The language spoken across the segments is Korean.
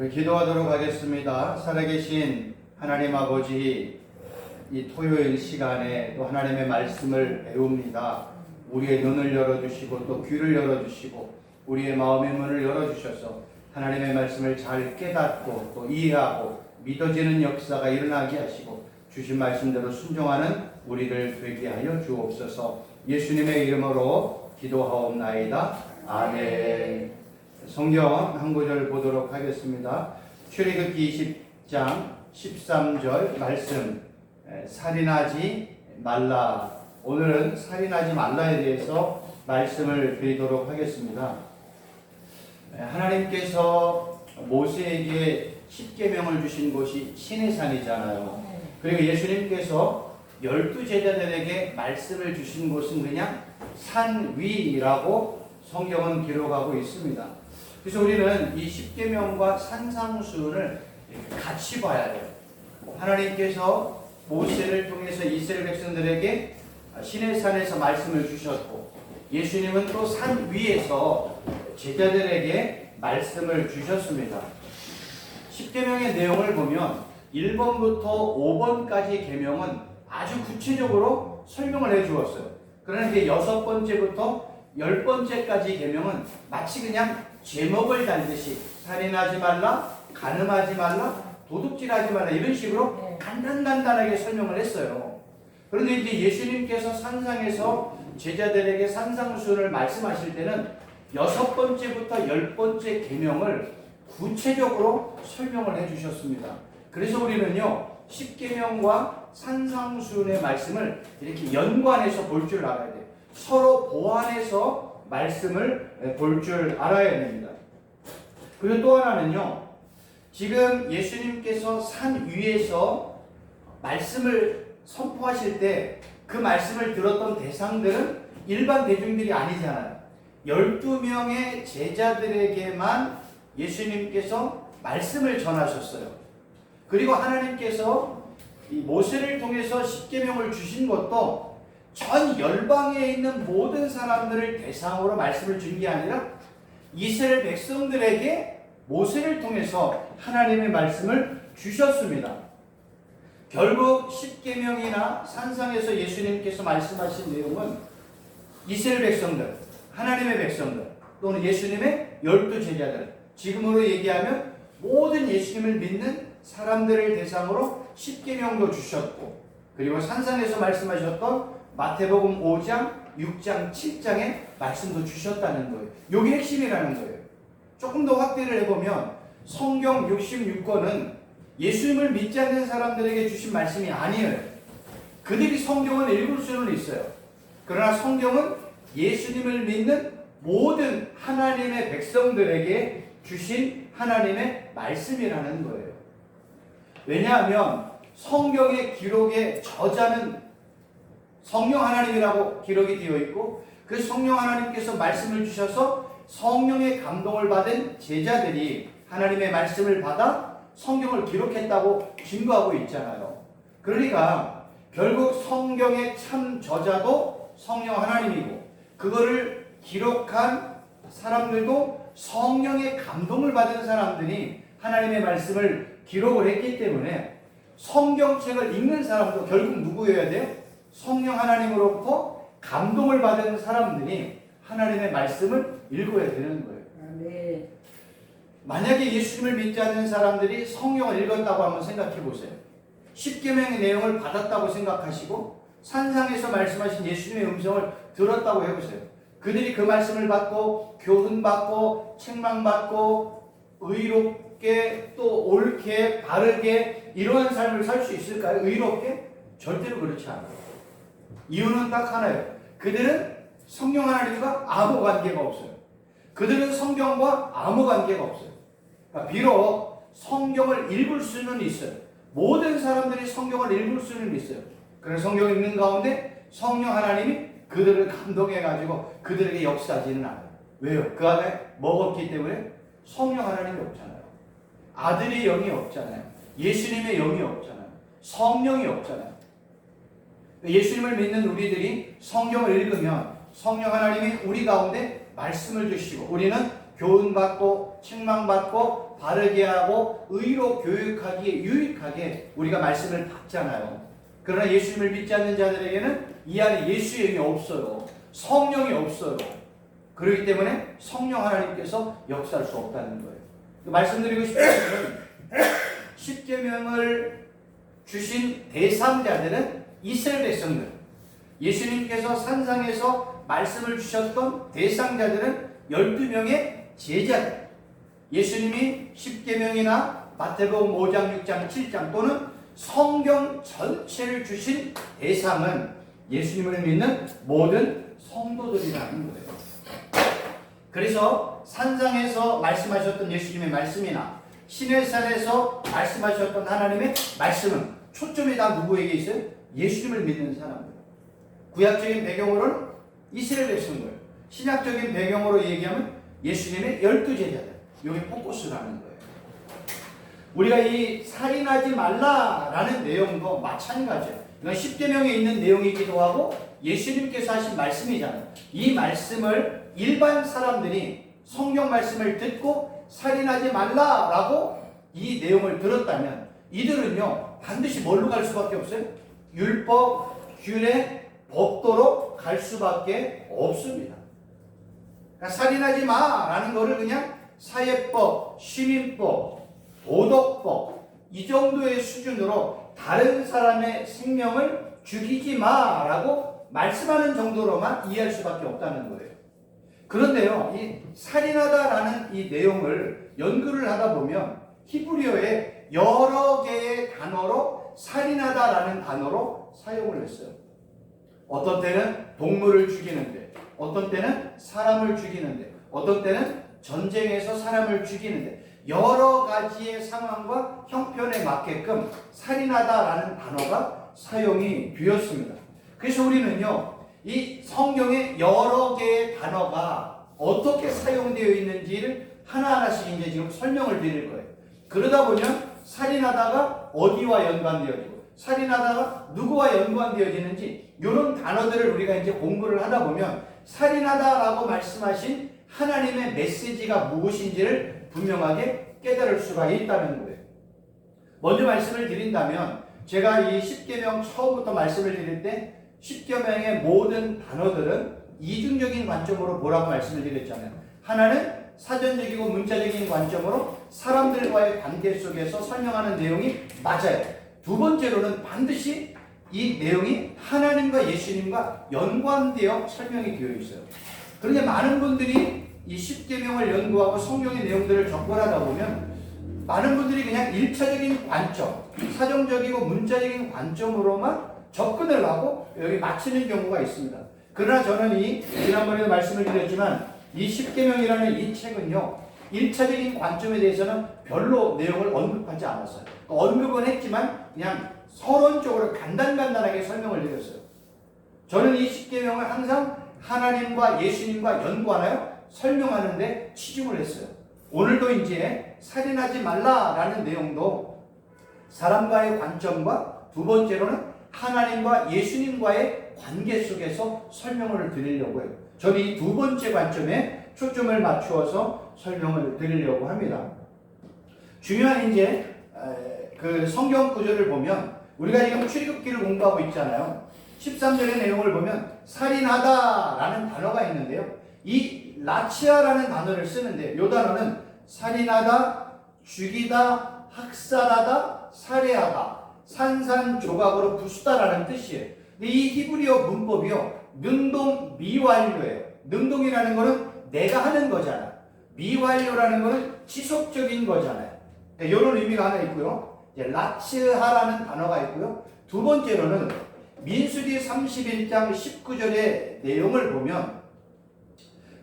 우리 기도하도록 하겠습니다. 살아계신 하나님 아버지, 이 토요일 시간에 또 하나님의 말씀을 배웁니다. 우리의 눈을 열어주시고 또 귀를 열어주시고 우리의 마음의 문을 열어주셔서 하나님의 말씀을 잘 깨닫고 또 이해하고 믿어지는 역사가 일어나게 하시고 주신 말씀대로 순종하는 우리들 되게 하여 주옵소서. 예수님의 이름으로 기도하옵나이다. 아멘. 성경 한 구절 보도록 하겠습니다. 출애굽기 20장 13절 말씀, 살인하지 말라. 오늘은 살인하지 말라에 대해서 말씀을 드리도록 하겠습니다. 하나님께서 모세에게 십계명을 주신 곳이 시내산이잖아요. 그리고 예수님께서 12제자들에게 말씀을 주신 곳은 그냥 산 위라고 성경은 기록하고 있습니다. 그래서 우리는 이 십계명과 산상수훈을 같이 봐야 돼요. 하나님께서 모세를 통해서 이스라엘 백성들에게 시내산에서 말씀을 주셨고, 예수님은 또 산 위에서 제자들에게 말씀을 주셨습니다. 십계명의 내용을 보면 1번부터 5번까지 계명은 아주 구체적으로 설명을 해 주었어요. 그러나 이제 6번째부터 10번째까지 계명은 마치 그냥 제목을 달듯이 살인하지 말라, 간음하지 말라, 도둑질하지 말라 이런 식으로 간단하게 설명을 했어요. 그런데 이제 예수님께서 산상에서 제자들에게 산상수훈을 말씀하실 때는 6번째부터 10번째 계명을 구체적으로 설명을 해주셨습니다. 그래서 우리는요, 십계명과 산상수훈의 말씀을 이렇게 연관해서 볼 줄 알아야 돼요. 서로 보완해서 말씀을 볼 줄 알아야 됩니다. 그리고 또 하나는요, 지금 예수님께서 산 위에서 말씀을 선포하실 때 그 말씀을 들었던 대상들은 일반 대중들이 아니잖아요. 12명의 제자들에게만 예수님께서 말씀을 전하셨어요. 그리고 하나님께서 이 모세를 통해서 십계명을 주신 것도 전 열방에 있는 모든 사람들을 대상으로 말씀을 준 게 아니라 이스라엘 백성들에게 모세를 통해서 하나님의 말씀을 주셨습니다. 결국 십계명이나 산상에서 예수님께서 말씀하신 내용은 이스라엘 백성들, 하나님의 백성들, 또는 예수님의 12제자들, 지금으로 얘기하면 모든 예수님을 믿는 사람들을 대상으로 십계명도 주셨고, 그리고 산상에서 말씀하셨던 마태복음 5장, 6장, 7장의 말씀도 주셨다는 거예요. 이게 핵심이라는 거예요. 조금 더 확대를 해보면 성경 66권은 예수님을 믿지 않는 사람들에게 주신 말씀이 아니에요. 그들이 성경을 읽을 수는 있어요. 그러나 성경은 예수님을 믿는 모든 하나님의 백성들에게 주신 하나님의 말씀이라는 거예요. 왜냐하면 성경의 기록의 저자는 성령 하나님이라고 기록이 되어 있고, 그 성령 하나님께서 말씀을 주셔서 성령의 감동을 받은 제자들이 하나님의 말씀을 받아 성경을 기록했다고 증거하고 있잖아요. 그러니까 결국 성경의 참 저자도 성령 하나님이고, 그거를 기록한 사람들도 성령의 감동을 받은 사람들이 하나님의 말씀을 기록을 했기 때문에 성경책을 읽는 사람도 결국 누구여야 돼요? 성령 하나님으로부터 감동을 받은 사람들이 하나님의 말씀을 읽어야 되는 거예요. 네. 만약에 예수님을 믿지 않는 사람들이 성경을 읽었다고 한번 생각해 보세요. 십계명의 내용을 받았다고 생각하시고 산상에서 말씀하신 예수님의 음성을 들었다고 해보세요. 그들이 그 말씀을 받고 교훈받고 책망받고 의롭게 또 옳게 바르게 이러한 삶을 살 수 있을까요? 의롭게? 절대로 그렇지 않아요. 이유는 딱 하나예요. 그들은 성령 하나님과 아무 관계가 없어요. 그들은 성경과 아무 관계가 없어요. 그러니까 비록 성경을 읽을 수는 있어요. 모든 사람들이 성경을 읽을 수는 있어요. 그래서 성경 읽는 가운데 성령 하나님이 그들을 감동해가지고 그들에게 역사하지는 않아요. 왜요? 그 안에 뭐가 없기 때문에? 성령 하나님이 없잖아요. 아들의 영이 없잖아요. 예수님의 영이 없잖아요. 성령이 없잖아요. 예수님을 믿는 우리들이 성경을 읽으면 성령 하나님이 우리 가운데 말씀을 주시고 우리는 교훈받고 책망받고 바르게 하고 의로 교육하기에 유익하게 우리가 말씀을 받잖아요. 그러나 예수님을 믿지 않는 자들에게는 이 안에 예수의 영이 없어요. 성령이 없어요. 그렇기 때문에 성령 하나님께서 역사할 수 없다는 거예요. 말씀드리고 싶은 것은 십계명을 주신 대상자들은 이스라엘 백성들, 예수님께서 산상에서 말씀을 주셨던 대상자들은 12명의 제자들, 예수님이 십계명이나 마태복음 5장, 6장, 7장 또는 성경 전체를 주신 대상은 예수님을 믿는 모든 성도들이라는 거예요. 그래서 산상에서 말씀하셨던 예수님의 말씀이나 시내산에서 말씀하셨던 하나님의 말씀은 초점이 다 누구에게 있어요? 예수님을 믿는 사람들. 구약적인 배경으로는 이스라엘 백성들, 신약적인 배경으로 얘기하면 예수님의 12제자들. 여기 포커스라는 거예요. 우리가 이 살인하지 말라라는 내용도 마찬가지예요. 이건 10계명에 있는 내용이기도 하고 예수님께서 하신 말씀이잖아요. 이 말씀을 일반 사람들이 성경 말씀을 듣고 살인하지 말라라고 이 내용을 들었다면 이들은요 반드시 뭘로 갈 수밖에 없어요? 율법, 규례, 법도로 갈 수밖에 없습니다. 그러니까 살인하지 마라는 거를 그냥 사회법, 시민법, 도덕법 이 정도의 수준으로 다른 사람의 생명을 죽이지 마라고 말씀하는 정도로만 이해할 수밖에 없다는 거예요. 그런데요, 이 살인하다라는 이 내용을 연구를 하다 보면 히브리어에 여러 개의 단어로 살인하다라는 단어로 사용을 했어요. 어떤 때는 동물을 죽이는데, 어떤 때는 사람을 죽이는데, 어떤 때는 전쟁에서 사람을 죽이는데 여러 가지의 상황과 형편에 맞게끔 살인하다라는 단어가 사용이 되었습니다. 그래서 우리는요, 이 성경의 여러 개의 단어가 어떻게 사용되어 있는지를 하나하나씩 이제 지금 설명을 드릴 거예요. 그러다 보면 살인하다가 어디와 연관되어지고 살인하다가 누구와 연관되어지는지 이런 단어들을 우리가 이제 공부를 하다 보면 살인하다라고 말씀하신 하나님의 메시지가 무엇인지를 분명하게 깨달을 수가 있다는 거예요. 먼저 말씀을 드린다면 제가 이 십계명 처음부터 말씀을 드릴 때 십계명의 모든 단어들은 이중적인 관점으로 보라고 말씀을 드렸잖아요. 하나는 사전적이고 문자적인 관점으로 사람들과의 관계 속에서 설명하는 내용이 맞아요. 두 번째로는 반드시 이 내용이 하나님과 예수님과 연관되어 설명이 되어 있어요. 그런데 많은 분들이 이 십계명을 연구하고 성경의 내용들을 접근하다 보면 많은 분들이 그냥 1차적인 관점, 사정적이고 문자적인 관점으로만 접근을 하고 여기 마치는 경우가 있습니다. 그러나 저는 지난번에도 말씀을 드렸지만 이 십계명이라는 이 책은요 1차적인 관점에 대해서는 별로 내용을 언급하지 않았어요. 언급은 했지만 그냥 서론적으로 간단하게 설명을 드렸어요. 저는 이 십계명을 항상 하나님과 예수님과 연관하여 설명하는데 치중을 했어요. 오늘도 이제 살인하지 말라라는 내용도 사람과의 관점과 두 번째로는 하나님과 예수님과의 관계 속에서 설명을 드리려고 해요. 저는 이 두 번째 관점에 초점을 맞추어서 설명을 드리려고 합니다. 중요한 이제 그 성경 구절을 보면 우리가 지금 출애굽기를 공부하고 있잖아요. 13절의 내용을 보면 살인하다라는 단어가 있는데요. 이 라치아라는 단어를 쓰는데 이 단어는 살인하다, 죽이다, 학살하다, 살해하다, 산산조각으로 부수다라는 뜻이에요. 근데 이 히브리어 문법이요 능동 미완료예요. 능동이라는 거는 내가 하는 거잖아. 미완료라는 거는 지속적인 거잖아요. 이런 의미가 하나 있고요. 이제 라츠하라는 단어가 있고요. 두 번째로는 민수기 31장 19절의 내용을 보면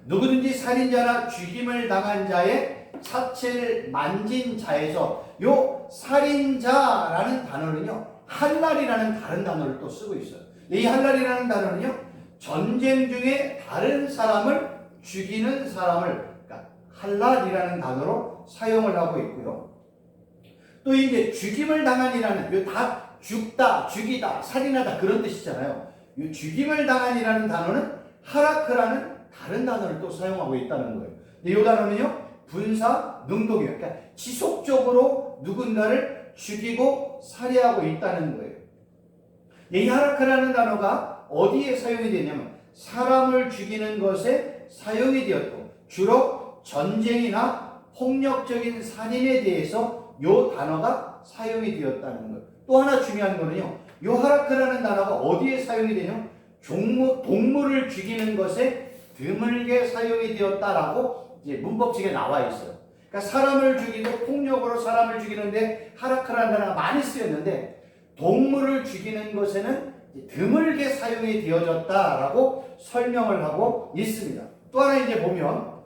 누구든지 살인자나 죽임을 당한 자의 사체를 만진 자에서 요 살인자라는 단어는요 할랄이라는 다른 단어를 또 쓰고 있어요. 이 할랄이라는 단어는요 전쟁 중에 다른 사람을 죽이는 사람을 그러니까 할랄이라는 단어로 사용을 하고 있고요. 또 이제 죽임을 당한이라는 요 다 죽다, 죽이다, 살인하다 그런 뜻이잖아요. 이 죽임을 당한이라는 단어는 하라크라는 다른 단어를 또 사용하고 있다는 거예요. 이 단어는요 분사 능동이에요. 그러니까 지속적으로 누군가를 죽이고 살해하고 있다는 거예요. 이 하라크라는 단어가 어디에 사용이 되냐면 사람을 죽이는 것에 사용이 되었고 주로 전쟁이나 폭력적인 살인에 대해서 이 단어가 사용이 되었다는 거예요. 또 하나 중요한 거는요. 이 하라크라는 단어가 어디에 사용이 되냐면 동물을 죽이는 것에 드물게 사용이 되었다라고 이제 문법책에 나와 있어요. 그러니까 사람을 죽이고 폭력으로 사람을 죽이는데 하라크라는 단어가 많이 쓰였는데 동물을 죽이는 것에는 드물게 사용이 되어졌다라고 설명을 하고 있습니다. 또 하나 이제 보면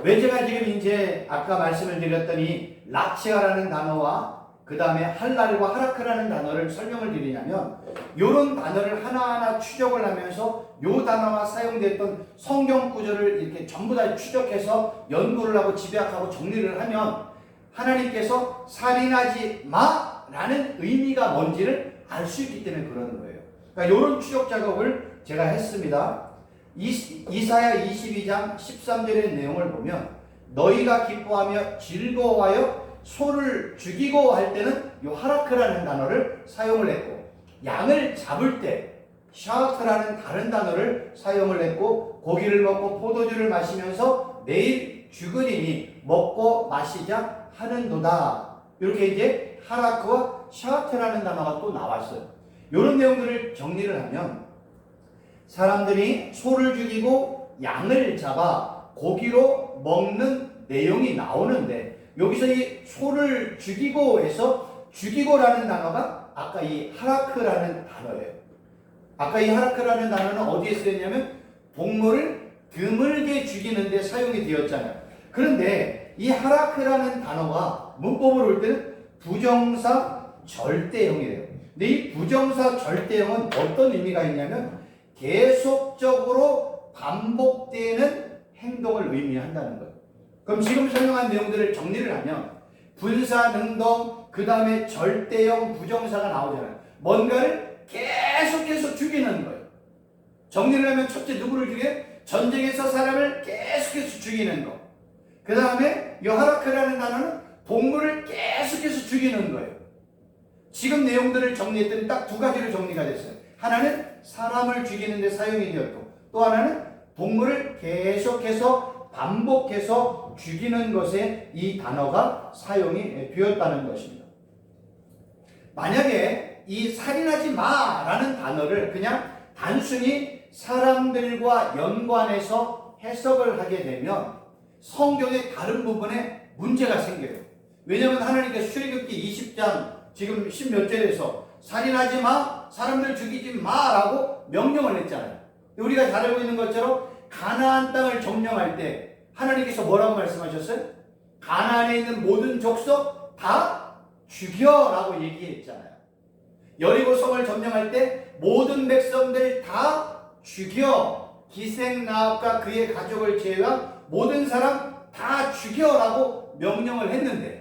왜 제가 지금 이제 아까 말씀을 드렸더니 라치아라는 단어와 그 다음에 할랄과 하라크라는 단어를 설명을 드리냐면 이런 단어를 하나하나 추적을 하면서 이 단어가 사용됐던 성경 구절을 이렇게 전부 다 추적해서 연구를 하고 집약하고 정리를 하면 하나님께서 살인하지 마라는 의미가 뭔지를 알 수 있기 때문에 그러는 거예요. 그러니까 이런 추적 작업을 제가 했습니다. 이사야 22장 13절의 내용을 보면 너희가 기뻐하며 즐거워하여 소를 죽이고 할 때는 이 하라크라는 단어를 사용을 했고 양을 잡을 때 샤트라는 다른 단어를 사용을 했고 고기를 먹고 포도주를 마시면서 내일 죽으리니 먹고 마시자 하는도다. 이렇게 이제 하라크와 샤트라는 단어가 또 나왔어요. 이런 내용들을 정리를 하면 사람들이 소를 죽이고 양을 잡아 고기로 먹는 내용이 나오는데 여기서 이 소를 죽이고 해서 죽이고라는 단어가 아까 이 하라크라는 단어예요. 아까 이 하라크라는 단어는 어디에 쓰였냐면 동물을 드물게 죽이는 데 사용이 되었잖아요. 그런데 이 하라크라는 단어가 문법으로 볼 때는 부정사 절대형이래요. 근데 이 부정사 절대형은 어떤 의미가 있냐면 계속적으로 반복되는 행동을 의미한다는 거예요. 그럼 지금 설명한 내용들을 정리를 하면 분사, 능동, 그 다음에 절대형 부정사가 나오잖아요. 뭔가를 계속해서 죽이는 거예요. 정리를 하면 첫째 누구를 죽여? 전쟁에서 사람을 계속해서 죽이는 거. 그 다음에 이 하라크라는 단어는 동물을 계속해서 죽이는 거예요. 지금 내용들을 정리했더니 딱 두 가지로 정리가 됐어요. 하나는 사람을 죽이는 데 사용이 되었고 또 하나는 동물을 계속해서 반복해서 죽이는 것에 이 단어가 사용이 되었다는 것입니다. 만약에 이 살인하지 마라는 단어를 그냥 단순히 사람들과 연관해서 해석을 하게 되면 성경의 다른 부분에 문제가 생겨요. 왜냐하면 하나님께서 출애굽기 20장 지금 10몇 절에서 살인하지 마, 사람들 죽이지 마라고 명령을 했잖아요. 우리가 잘 알고 있는 것처럼 가나안 땅을 점령할 때 하나님께서 뭐라고 말씀하셨어요? 가나안에 있는 모든 족속 다 죽여라고 얘기했잖아요. 여리고 성을 점령할 때 모든 백성들 다 죽여, 기생나합과 그의 가족을 제외한 모든 사람 다 죽여라고 명령을 했는데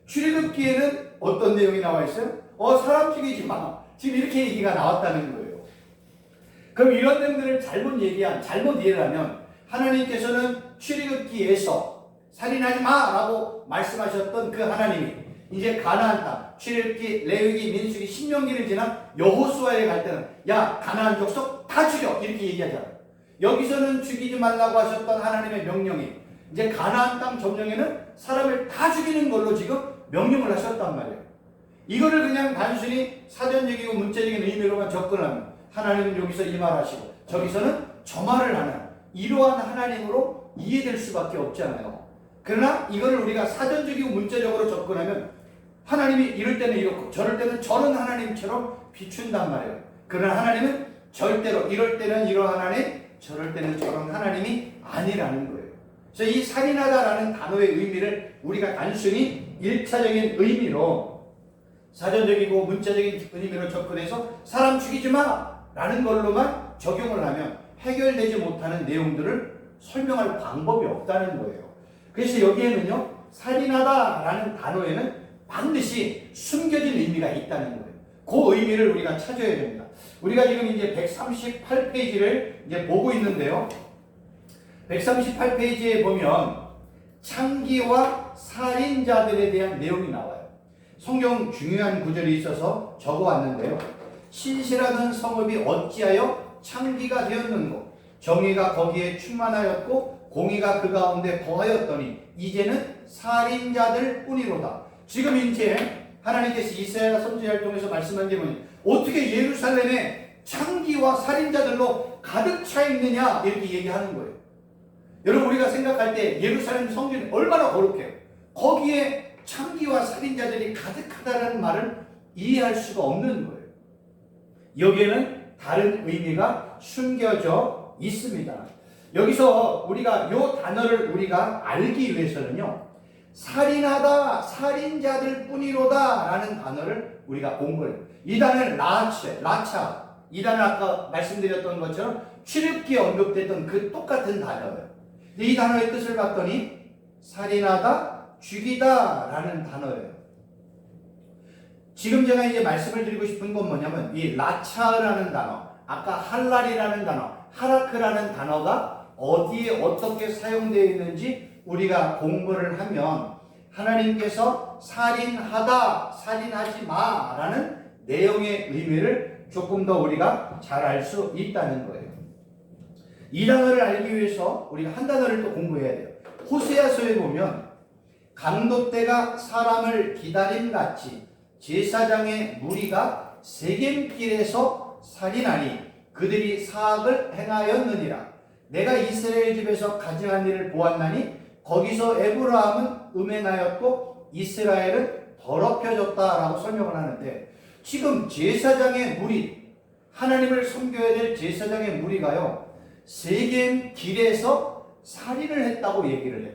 출애굽기에는 어떤 내용이 나와 있어요? 사람 죽이지 마. 지금 이렇게 얘기가 나왔다는 거예요. 그럼 이런 내용들을 잘못 이해를 하면 하나님께서는 출애굽기에서 살인하지 마라고 말씀하셨던 그 하나님이 이제 가나안 땅, 출애굽기, 레위기, 민수기, 신명기를 지난 여호수아에 갈 때는 야 가나안 족속 다 죽여 이렇게 얘기하잖아요. 여기서는 죽이지 말라고 하셨던 하나님의 명령이 이제 가나안 땅 점령에는 사람을 다 죽이는 걸로 지금 명령을 하셨단 말이에요. 이거를 그냥 단순히 사전적이고 문자적인 의미로만 접근하면 하나님은 여기서 이 말하시고 저기서는 저 말을 하는 이러한 하나님으로 이해될 수밖에 없잖아요. 그러나 이거를 우리가 사전적이고 문자적으로 접근하면 하나님이 이럴 때는 이렇고 저럴 때는 저런 하나님처럼 비춘단 말이에요. 그러나 하나님은 절대로 이럴 때는 이러한 하나님, 저럴 때는 저런 하나님이 아니라는 거예요. 그래서 이 살인하다라는 단어의 의미를 우리가 단순히 1차적인 의미로 사전적이고 문자적인 의미로 접근해서 사람 죽이지 마라는 걸로만 적용을 하면 해결되지 못하는 내용들을 설명할 방법이 없다는 거예요. 그래서 여기에는요, 살인하다라는 단어에는 반드시 숨겨진 의미가 있다는 거예요. 그 의미를 우리가 찾아야 됩니다. 우리가 지금 이제 138페이지를 이제 보고 있는데요. 138페이지에 보면 창기와 살인자들에 대한 내용이 나와요. 성경 중요한 구절이 있어서 적어왔는데요. 신실하던 성읍이 어찌하여 창기가 되었는고 정의가 거기에 충만하였고 공의가 그 가운데 거하였더니 이제는 살인자들 뿐이로다. 지금 이제 하나님께서 이사야 선지자를 통해서 말씀한 게 뭐냐, 어떻게 예루살렘에 창기와 살인자들로 가득 차 있느냐 이렇게 얘기하는 거예요. 여러분, 우리가 생각할 때 예루살렘 성전이 얼마나 거룩해요. 거기에 창기와 살인자들이 가득하다는 말을 이해할 수가 없는 거예요. 여기에는 다른 의미가 숨겨져 있습니다. 여기서 우리가 이 단어를 우리가 알기 위해서는요, 살인하다, 살인자들 뿐이로다 라는 단어를 우리가 공부해요. 이 단어는 라차, 이 단어 아까 말씀드렸던 것처럼 출애굽기에 언급됐던 그 똑같은 단어예요. 근데 이 단어의 뜻을 봤더니 살인하다, 죽이다 라는 단어예요. 지금 제가 이제 말씀을 드리고 싶은 건 뭐냐면, 이 라차라는 단어, 아까 할랄이라는 단어, 하라크라는 단어가 어디에 어떻게 사용되어 있는지 우리가 공부를 하면 하나님께서 살인하다, 살인하지 마 라는 내용의 의미를 조금 더 우리가 잘 알 수 있다는 거예요. 이 단어를 알기 위해서 우리가 한 단어를 또 공부해야 돼요. 호세아서에 보면 강도 때가 사람을 기다림같이 제사장의 무리가 세겜길에서 살인하니 그들이 사악을 행하였느니라. 내가 이스라엘 집에서 가증한 일을 보았나니 거기서 에브라함은 음행하였고 이스라엘은 더럽혀졌다라고 설명을 하는데, 지금 제사장의 무리, 하나님을 섬겨야 될 제사장의 무리가요, 세겜 길에서 살인을 했다고 얘기를 해요.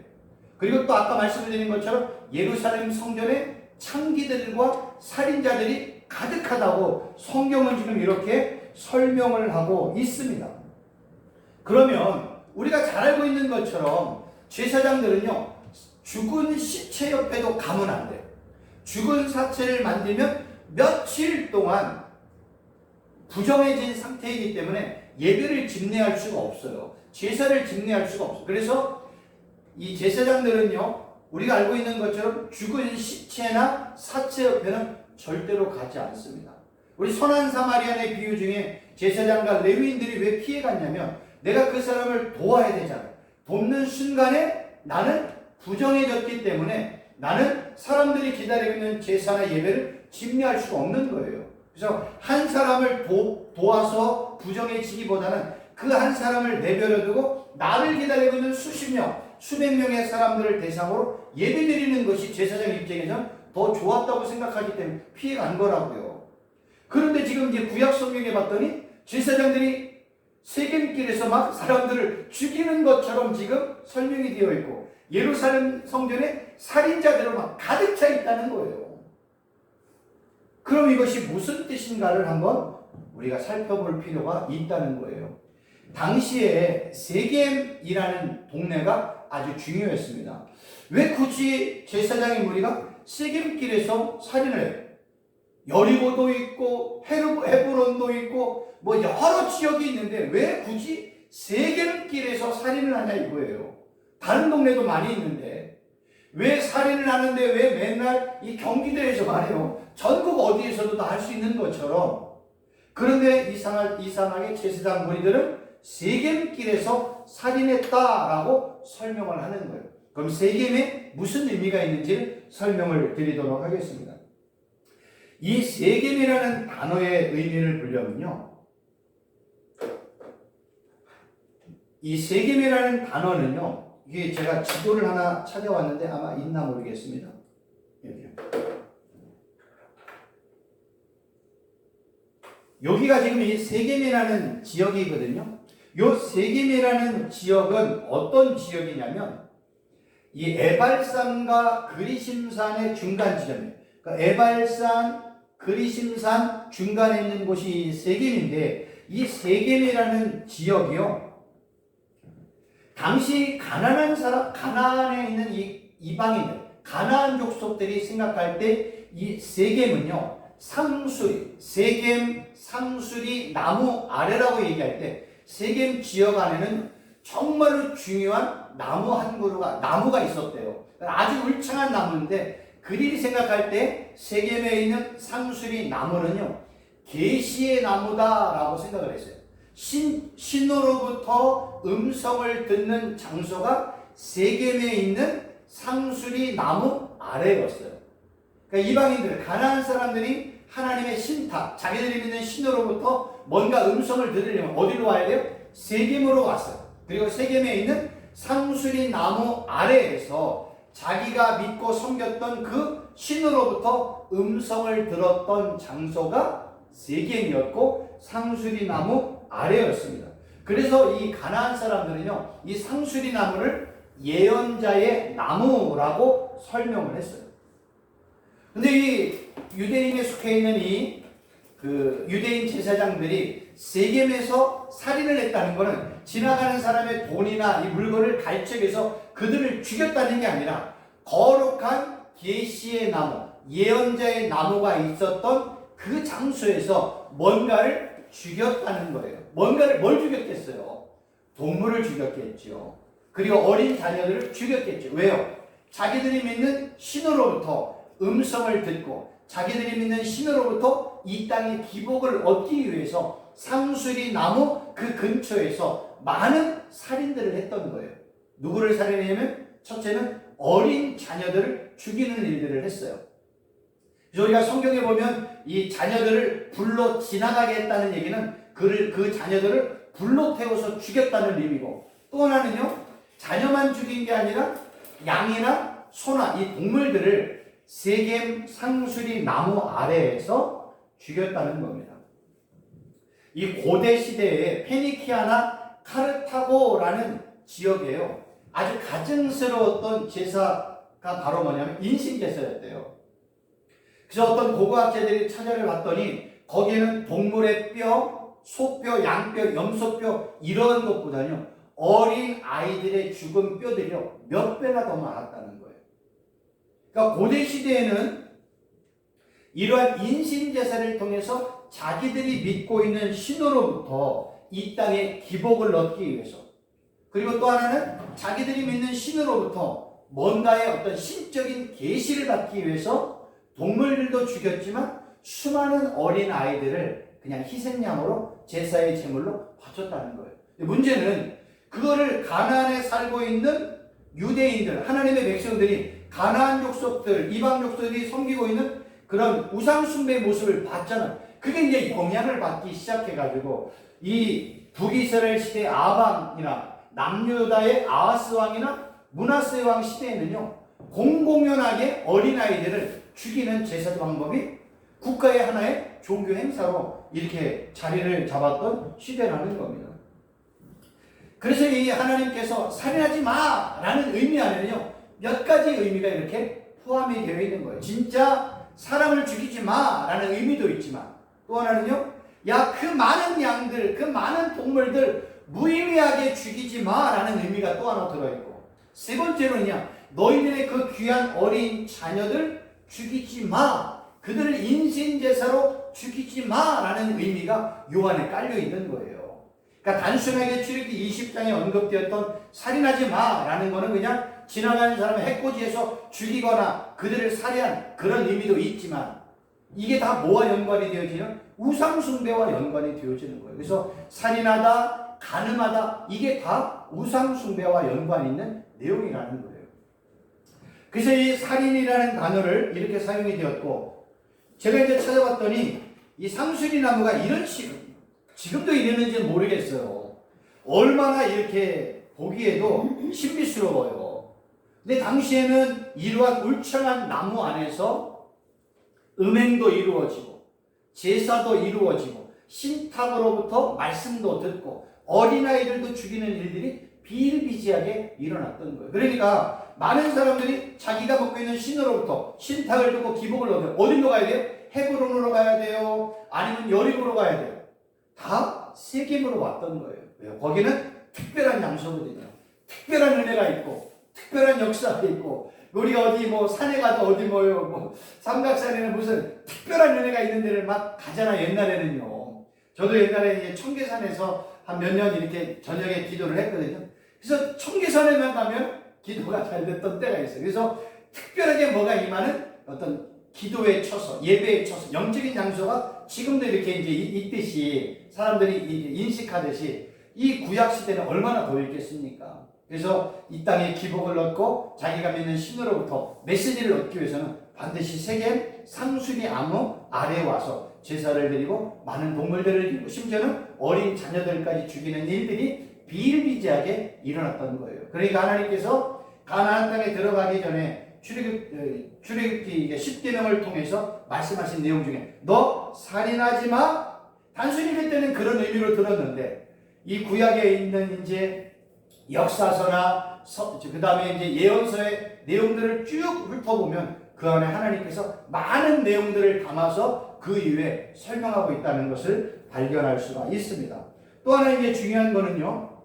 그리고 또 아까 말씀드린 것처럼 예루살렘 성전에 창기들과 살인자들이 가득하다고 성경은 지금 이렇게 설명을 하고 있습니다. 그러면 우리가 잘 알고 있는 것처럼 제사장들은요, 죽은 시체 옆에도 가면 안 돼요. 죽은 사체를 만들면 며칠 동안 부정해진 상태이기 때문에 예배를 집례할 수가 없어요. 제사를 집례할 수가 없어요. 그래서 이 제사장들은요, 우리가 알고 있는 것처럼 죽은 시체나 사체 옆에는 절대로 가지 않습니다. 우리 선한 사마리아의 비유 중에 제사장과 레위인들이 왜 피해갔냐면, 내가 그 사람을 도와야 되잖아요. 돕는 순간에 나는 부정해졌기 때문에 나는 사람들이 기다리고 있는 제사나 예배를 집례할 수가 없는 거예요. 그래서 한 사람을 도와서 부정해지기보다는 그 한 사람을 내버려 두고 나를 기다리고 있는 수십 명, 수백 명의 사람들을 대상으로 예배드리는 것이 제사장 입장에서는 더 좋았다고 생각하기 때문에 피해간 거라고요. 그런데 지금 이제 구약 성경에 봤더니 제사장들이 세겜길에서 막 사람들을 죽이는 것처럼 지금 설명이 되어 있고, 예루살렘 성전에 살인자들로 막 가득 차 있다는 거예요. 그럼 이것이 무슨 뜻인가를 한번 우리가 살펴볼 필요가 있다는 거예요. 당시에 세겜이라는 동네가 아주 중요했습니다. 왜 굳이 제사장의 무리가 세겜길에서 살인을 해요? 여리고도 있고 헤브론도 있고 뭐 여러 지역이 있는데 왜 굳이 세겜길에서 살인을 하냐 이거예요. 다른 동네도 많이 있는데 왜 살인을 하는데 왜 맨날 이 경기도에서만 해요? 전국 어디에서도 다 할 수 있는 것처럼. 그런데 이상하게 제사장 무리들은 세겜길에서 살인했다라고 설명을 하는 거예요. 그럼 세겜에 무슨 의미가 있는지 설명을 드리도록 하겠습니다. 이 세겜이라는 단어의 의미를 보려면요, 이 세겜이라는 단어는요, 이게 제가 지도를 하나 찾아왔는데 아마 있나 모르겠습니다. 여기가 지금 이 세겜이라는 지역이거든요. 이 세겜이라는 지역은 어떤 지역이냐면 이 에발산과 그리심산의 중간 지점이에요. 그러니까 에발산, 그리심산 중간에 있는 곳이 세겜인데, 이 세겜이라는 지역이요, 당시 가나안에 있는 이 이방인들, 가나안 족속들이 생각할 때 이 세겜은요, 세겜 상수리 나무 아래라고 얘기할 때 세겜 지역 안에는 정말로 중요한 나무 한 그루가 나무가 있었대요. 아주 울창한 나무인데 그들이 생각할 때 세겜에 있는 상수리 나무는요 계시의 나무다라고 생각을 했어요. 신으로부터 음성을 듣는 장소가 세겜에 있는 상수리 나무 아래였어요. 그러니까 이방인들, 가나안 사람들이 하나님의 신탁, 자기들이 믿는 신으로부터 뭔가 음성을 들으려면 어디로 와야 돼요? 세겜으로 왔어요. 그리고 세겜에 있는 상수리 나무 아래에서 자기가 믿고 섬겼던 그 신으로부터 음성을 들었던 장소가 세겜이었고 상수리 나무 아래였습니다. 그래서 이 가나안 사람들은요, 이 상수리 나무를 예언자의 나무라고 설명을 했어요. 근데 이 유대인에 속해 있는 이 유대인 제사장들이 세겜에서 살인을 했다는 것은 지나가는 사람의 돈이나 이 물건을 갈취해서 그들을 죽였다는 게 아니라 거룩한 계시의 나무, 예언자의 나무가 있었던 그 장소에서 뭔가를 죽였다는 거예요. 뭘 죽였겠어요? 동물을 죽였겠죠. 그리고 어린 자녀들을 죽였겠죠. 왜요? 자기들이 믿는 신으로부터 음성을 듣고 자기들이 믿는 신으로부터 이 땅의 기복을 얻기 위해서 상수리 나무 그 근처에서 많은 살인들을 했던 거예요. 누구를 살인했냐면 첫째는 어린 자녀들을 죽이는 일들을 했어요. 그래서 우리가 성경에 보면 이 자녀들을 불로 지나가게 했다는 얘기는 그 자녀들을 불로 태워서 죽였다는 의미고, 또 하나는요, 자녀만 죽인 게 아니라 양이나 소나 이 동물들을 세겜 상수리 나무 아래에서 죽였다는 겁니다. 이 고대 시대에 페니키아나 카르타고라는 지역에요, 아주 가증스러웠던 제사가 바로 뭐냐면 인신제사였대요. 그래서 어떤 고고학자들이 찾아를 봤더니 거기에는 동물의 뼈, 소뼈, 양뼈, 염소뼈 이런 것보다는요 어린 아이들의 죽은 뼈들이요 몇 배나 더 많았다는 거예요. 그러니까 고대 시대에는 이러한 인신제사를 통해서 자기들이 믿고 있는 신으로부터 이 땅에 기복을 얻기 위해서, 그리고 또 하나는 자기들이 믿는 신으로부터 뭔가의 어떤 신적인 계시를 받기 위해서 동물들도 죽였지만 수많은 어린 아이들을 그냥 희생양으로 제사의 제물로 바쳤다는 거예요. 문제는 그거를 가나안에 살고 있는 유대인들, 하나님의 백성들이 가나안 족속들, 이방 족속들이 섬기고 있는 그런 우상 숭배의 모습을 봤잖아요. 그게 이제 영향을 받기 시작해가지고 이 북이스라엘 시대 아방이나 남유다의 아하스 왕이나 므낫세 왕 시대에는요 공공연하게 어린아이들을 죽이는 제사 방법이 국가의 하나의 종교 행사로 이렇게 자리를 잡았던 시대라는 겁니다. 그래서 이 하나님께서 살인하지 마라는 의미 안에는요 몇 가지 의미가 이렇게 포함이 되어 있는 거예요. 진짜 사람을 죽이지 마라는 의미도 있지만, 또 하나는요, 야, 그 많은 양들, 그 많은 동물들 무의미하게 죽이지 마라는 의미가 또 하나 들어있고, 세 번째로는요, 너희들의 그 귀한 어린 자녀들 죽이지 마, 그들을 인신제사로 죽이지 마라는 의미가 요 안에 깔려 있는 거예요. 그러니까 단순하게 출애굽기 20장에 언급되었던 살인하지 마라는 거는 그냥 지나가는 사람을 해코지해서 죽이거나 그들을 살해한 그런 의미도 있지만, 이게 다 뭐와 연관이 되어지는? 우상숭배와 연관이 되어지는 거예요. 그래서 살인하다, 간음하다, 이게 다 우상숭배와 연관이 있는 내용이라는 거예요. 그래서 이 살인이라는 단어를 이렇게 사용이 되었고, 제가 이제 찾아봤더니 이 상수리 나무가 이런 식으로 지금도 이랬는지는 모르겠어요. 얼마나 이렇게 보기에도 신비스러워요. 근데 당시에는 이러한 울창한 나무 안에서 음행도 이루어지고 제사도 이루어지고 신탁으로부터 말씀도 듣고 어린아이들도 죽이는 일들이 비일비재하게 일어났던 거예요. 그러니까 많은 사람들이 자기가 먹고 있는 신으로부터 신탁을 듣고 기복을 얻어요. 어디로 가야 돼요? 헤브론으로 가야 돼요? 아니면 여리고로 가야 돼요? 다 세겜으로 왔던 거예요. 왜요? 거기는 특별한 장소거든요. 특별한 은혜가 있고 특별한 역사가 있고, 우리가 어디 뭐 산에 가도 어디 뭐 삼각산에는 무슨 특별한 은혜가 있는 데를 막 가잖아, 옛날에는요. 저도 옛날에 이제 청계산에서 한 몇 년 이렇게 저녁에 기도를 했거든요. 그래서 청계산에만 가면 기도가 잘 됐던 때가 있어요. 그래서 특별하게 뭐가 임하는 어떤 기도에 쳐서, 예배에 쳐서, 영적인 장소가 지금도 이렇게 이제 있듯이 사람들이 인식하듯이 이 구약 시대는 얼마나 더 있겠습니까? 그래서 이 땅에 기복을 얻고 자기가 믿는 신으로부터 메시지를 얻기 위해서는 반드시 세겜 상수리 나무 아래에 와서 제사를 드리고 많은 동물들을 드리고 심지어는 어린 자녀들까지 죽이는 일들이 비일비재하게 일어났던 거예요. 그러니까 하나님께서 가나안 땅에 들어가기 전에 출애굽기 10계명을 통해서 말씀하신 내용 중에 너 살인하지 마. 단순히 그때는 그런 의미로 들었는데 이 구약에 있는 이제 역사서나 그 다음에 이제 예언서의 내용들을 쭉 훑어보면 그 안에 하나님께서 많은 내용들을 담아서 그 이후에 설명하고 있다는 것을 발견할 수가 있습니다. 또 하나 이제 중요한 거는요.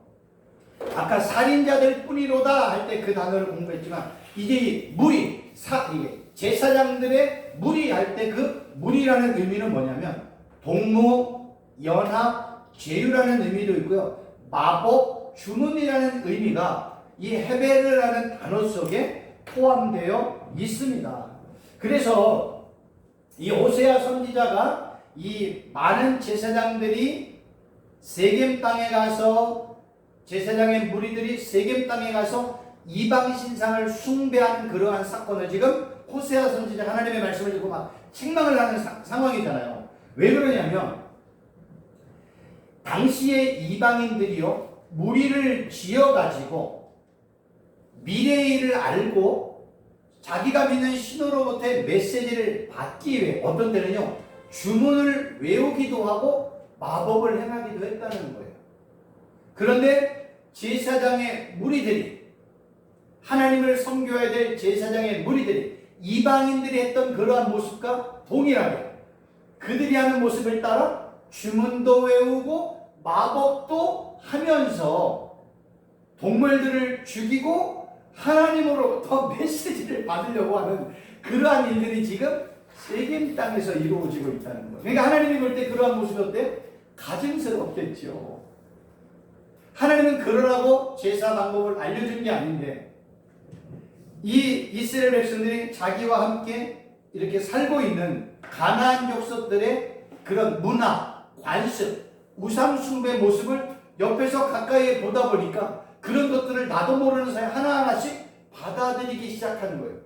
아까 살인자들 뿐이로다 할 때 그 단어를 공부했지만 이제 무리, 이게 제사장들의 무리할 때 그 무리라는 의미는 뭐냐면 동무, 연합, 제유라는 의미도 있고요. 마법, 주문이라는 의미가 이 헤베르라는 단어 속에 포함되어 있습니다. 그래서 이 호세아 선지자가 이 많은 제사장들이 세겜 땅에 가서 제사장의 무리들이 세겜 땅에 가서 이방 신상을 숭배한 그러한 사건을 지금 호세아 선지자 하나님의 말씀을 듣고 막 책망을 하는 상황이잖아요. 왜 그러냐면 당시에 이방인들이요 무리를 지어가지고 미래의 일을 알고 자기가 믿는 신으로부터의 메시지를 받기 위해 어떤 때는요 주문을 외우기도 하고 마법을 행하기도 했다는 거예요. 그런데 제사장의 무리들이 하나님을 섬겨야 될 제사장의 무리들이 이방인들이 했던 그러한 모습과 동일하게 그들이 하는 모습을 따라 주문도 외우고 마법도 하면서 동물들을 죽이고 하나님으로부터 메시지를 받으려고 하는 그러한 일들이 지금 세겜 땅에서 이루어지고 있다는 거예요. 그러니까 하나님이 볼 때 그러한 모습이 어때요? 가증스럽겠죠. 하나님은 그러라고 제사 방법을 알려준 게 아닌데 이 이스라엘 백성들이 자기와 함께 이렇게 살고 있는 가나안 족속들의 그런 문화, 관습, 우상 숭배 모습을 옆에서 가까이 보다 보니까 그런 것들을 나도 모르는 사이 하나하나씩 받아들이기 시작하는 거예요.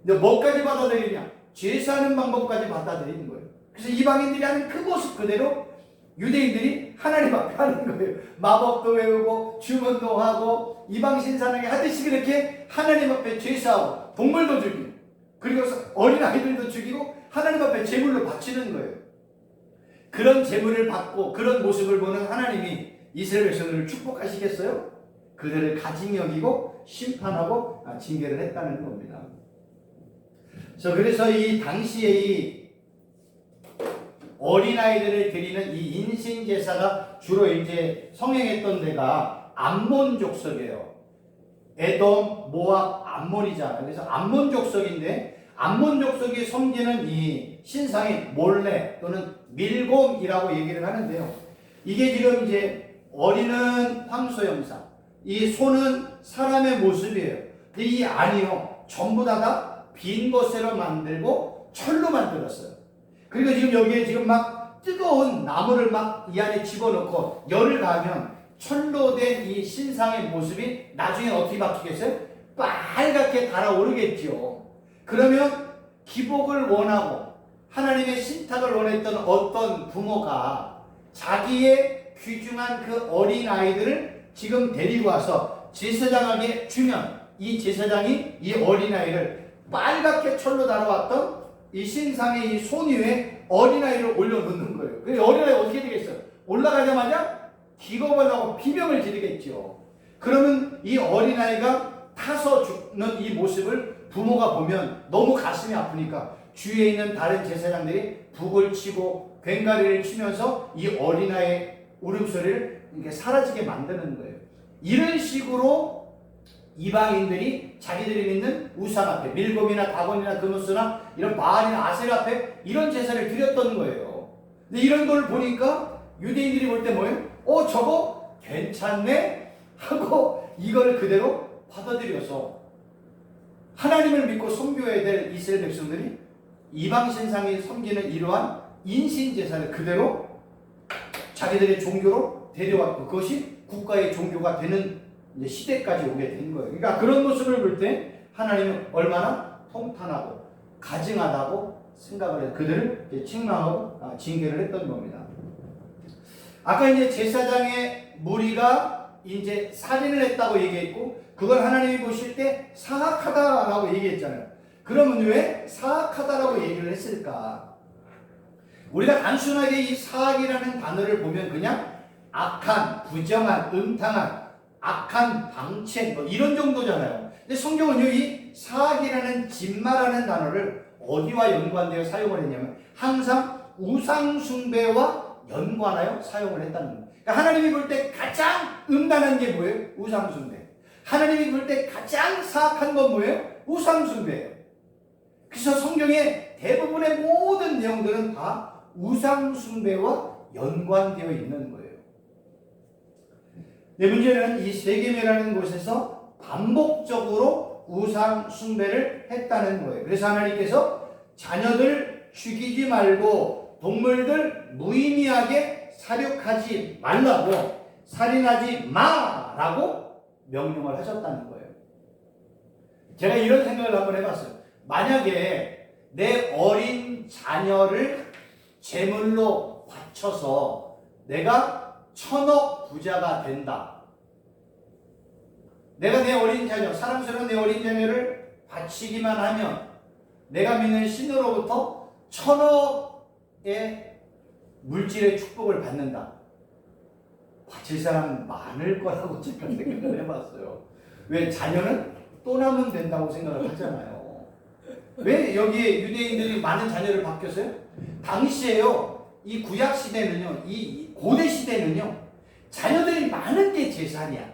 근데 뭐까지 받아들이냐? 제사하는 방법까지 받아들이는 거예요. 그래서 이방인들이 하는 그 모습 그대로 유대인들이 하나님 앞에 하는 거예요. 마법도 외우고 주문도 하고 이방 신사하게 하듯이 그렇게 하나님 앞에 제사하고 동물도 죽이고 그리고 어린 아이들도 죽이고 하나님 앞에 제물로 바치는 거예요. 그런 제물을 받고 그런 모습을 보는 하나님이 이스라엘 백성들을 축복하시겠어요? 그들을 가증히 여기고 심판하고 징계를 했다는 겁니다. 그래서 이 당시에 이 어린아이들을 드리는 이 인신제사가 주로 이제 성행했던 데가 암몬 족속이에요. 에돔, 모압, 암몬이잖아요. 그래서 암몬 족속인데 암몬 족속이 섬기는 이 신상이 몰레 또는 밀곰이라고 얘기를 하는데요. 이게 지금 이제 어린은 황소 형상, 이 소는 사람의 모습이에요. 근데 이 안이요 전부 다 빈 것으로 만들고 철로 만들었어요. 그리고 지금 여기에 지금 막 뜨거운 나무를 막 이 안에 집어넣고 열을 가하면 철로 된 이 신상의 모습이 나중에 어떻게 바뀌겠어요? 빨갛게 달아오르겠죠. 그러면 기복을 원하고 하나님의 신탁을 원했던 어떤 부모가 자기의 귀중한 그 어린 아이들을 지금 데리고 와서 제사장에게 주면 이 제사장이 이 어린 아이를 빨갛게 철로 달아왔던 이 신상의 이 손 위에 어린아이를 올려놓는 거예요. 그 어린아이 어떻게 되겠어요? 올라가자마자 기겁을 하고 비명을 지르겠죠. 그러면 이 어린아이가 타서 죽는 이 모습을 부모가 보면 너무 가슴이 아프니까 주위에 있는 다른 제사장들이 북을 치고 괭가리를 치면서 이 어린아이의 울음소리를 이렇게 사라지게 만드는 거예요. 이런 식으로 이방인들이 자기들이 믿는 우상 앞에 밀곰이나 다곤이나 그무스나 이런 바알이나 아셀 앞에 이런 제사를 드렸던 거예요. 근데 이런 걸 보니까 유대인들이 볼 때 뭐예요? 저거 괜찮네? 하고 이걸 그대로 받아들여서 하나님을 믿고 섬겨야 될 이스라엘 백성들이 이방 신상이 섬기는 이러한 인신 제사를 그대로 자기들의 종교로 데려왔고 그것이 국가의 종교가 되는 이제 시대까지 오게 된 거예요. 그러니까 그런 모습을 볼 때 하나님은 얼마나 통탄하고 가증하다고 생각을 해서 그들을 책망하고 징계를 했던 겁니다. 아까 이제 제사장의 무리가 이제 살인을 했다고 얘기했고 그걸 하나님이 보실 때 사악하다라고 얘기했잖아요. 그러면 왜 사악하다라고 얘기를 했을까? 우리가 단순하게 이 사악이라는 단어를 보면 그냥 악한, 부정한, 음탕한, 악한, 방책 뭐 이런 정도잖아요. 근데 성경은요 이 사악이라는 진마라는 단어를 어디와 연관되어 사용을 했냐면 항상 우상 숭배와 연관하여 사용을 했다는 거예요. 그러니까 하나님이 볼 때 가장 음란한 게 뭐예요? 우상 숭배. 하나님이 볼 때 가장 사악한 건 뭐예요? 우상 숭배예요. 그래서 성경의 대부분의 모든 내용들은 다 우상 숭배와 연관되어 있는 거예요. 네, 문제는 이 세겜이라는 곳에서 반복적으로 우상 숭배를 했다는 거예요. 그래서 하나님께서 자녀들 죽이지 말고 동물들 무의미하게 사륙하지 말라고 살인하지 마라고 명령을 하셨다는 거예요. 제가 이런 생각을 한번 해봤어요. 만약에 내 어린 자녀를 제물로 바쳐서 내가 1000억 부자가 된다. 내가 내 어린 자녀, 사랑스러운 내 어린 자녀를 바치기만 하면 내가 믿는 신으로부터 1000억의 물질의 축복을 받는다. 바칠 사람 많을 거라고 제가 생각을 해봤어요. 왜? 자녀는 또 나면 된다고 생각을 하잖아요. 왜 여기에 유대인들이 많은 자녀를 바뀌었어요? 당시에요, 이 구약 시대는요, 이 고대 시대는요, 자녀들이 많은 게 재산이야.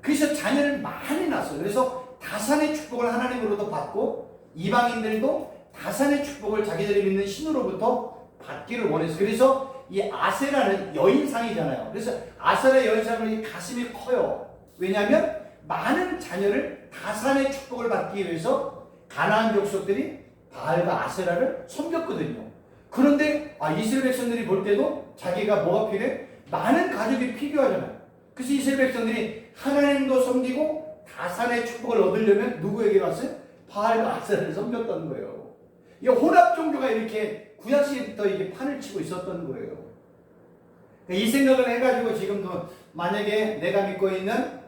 그래서 자녀를 많이 낳았어요. 그래서 다산의 축복을 하나님으로부터 받고 이방인들도 다산의 축복을 자기들이 믿는 신으로부터 받기를 원했어요. 그래서 이 아세라는 여인상이잖아요. 그래서 아세라 여인상은 가슴이 커요. 왜냐하면 많은 자녀를 다산의 축복을 받기 위해서 가나안 족속들이 바알과 아세라를 섬겼거든요. 그런데 이스라엘 백성들이 볼 때도 자기가 뭐가 필요해? 많은 가족이 필요하잖아요. 그래서 이스라엘 백성들이 하나님도 섬기고 다산의 축복을 얻으려면 누구에게 왔어요? 바알과 아세라를 섬겼던 거예요. 이 혼합 종교가 이렇게 구약시대부터 이게 판을 치고 있었던 거예요. 이 생각을 해가지고 지금도 만약에 내가 믿고 있는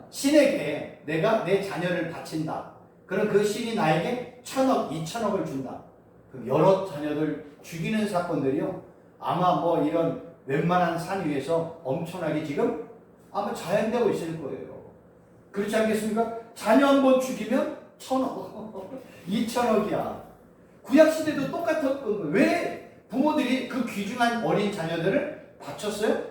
신에게 내가 내 자녀를 바친다. 그럼 그 신이 나에게 1000억, 2000억을 준다. 그럼 여러 자녀들 죽이는 사건들이요. 아마 뭐 이런 웬만한 산 위에서 엄청나게 지금 아마 자행되고 있을 거예요. 그렇지 않겠습니까? 자녀 한 번 죽이면 1000억, 2000억이야. 구약시대도 똑같았던 거예요. 왜 부모들이 그 귀중한 어린 자녀들을 바쳤어요?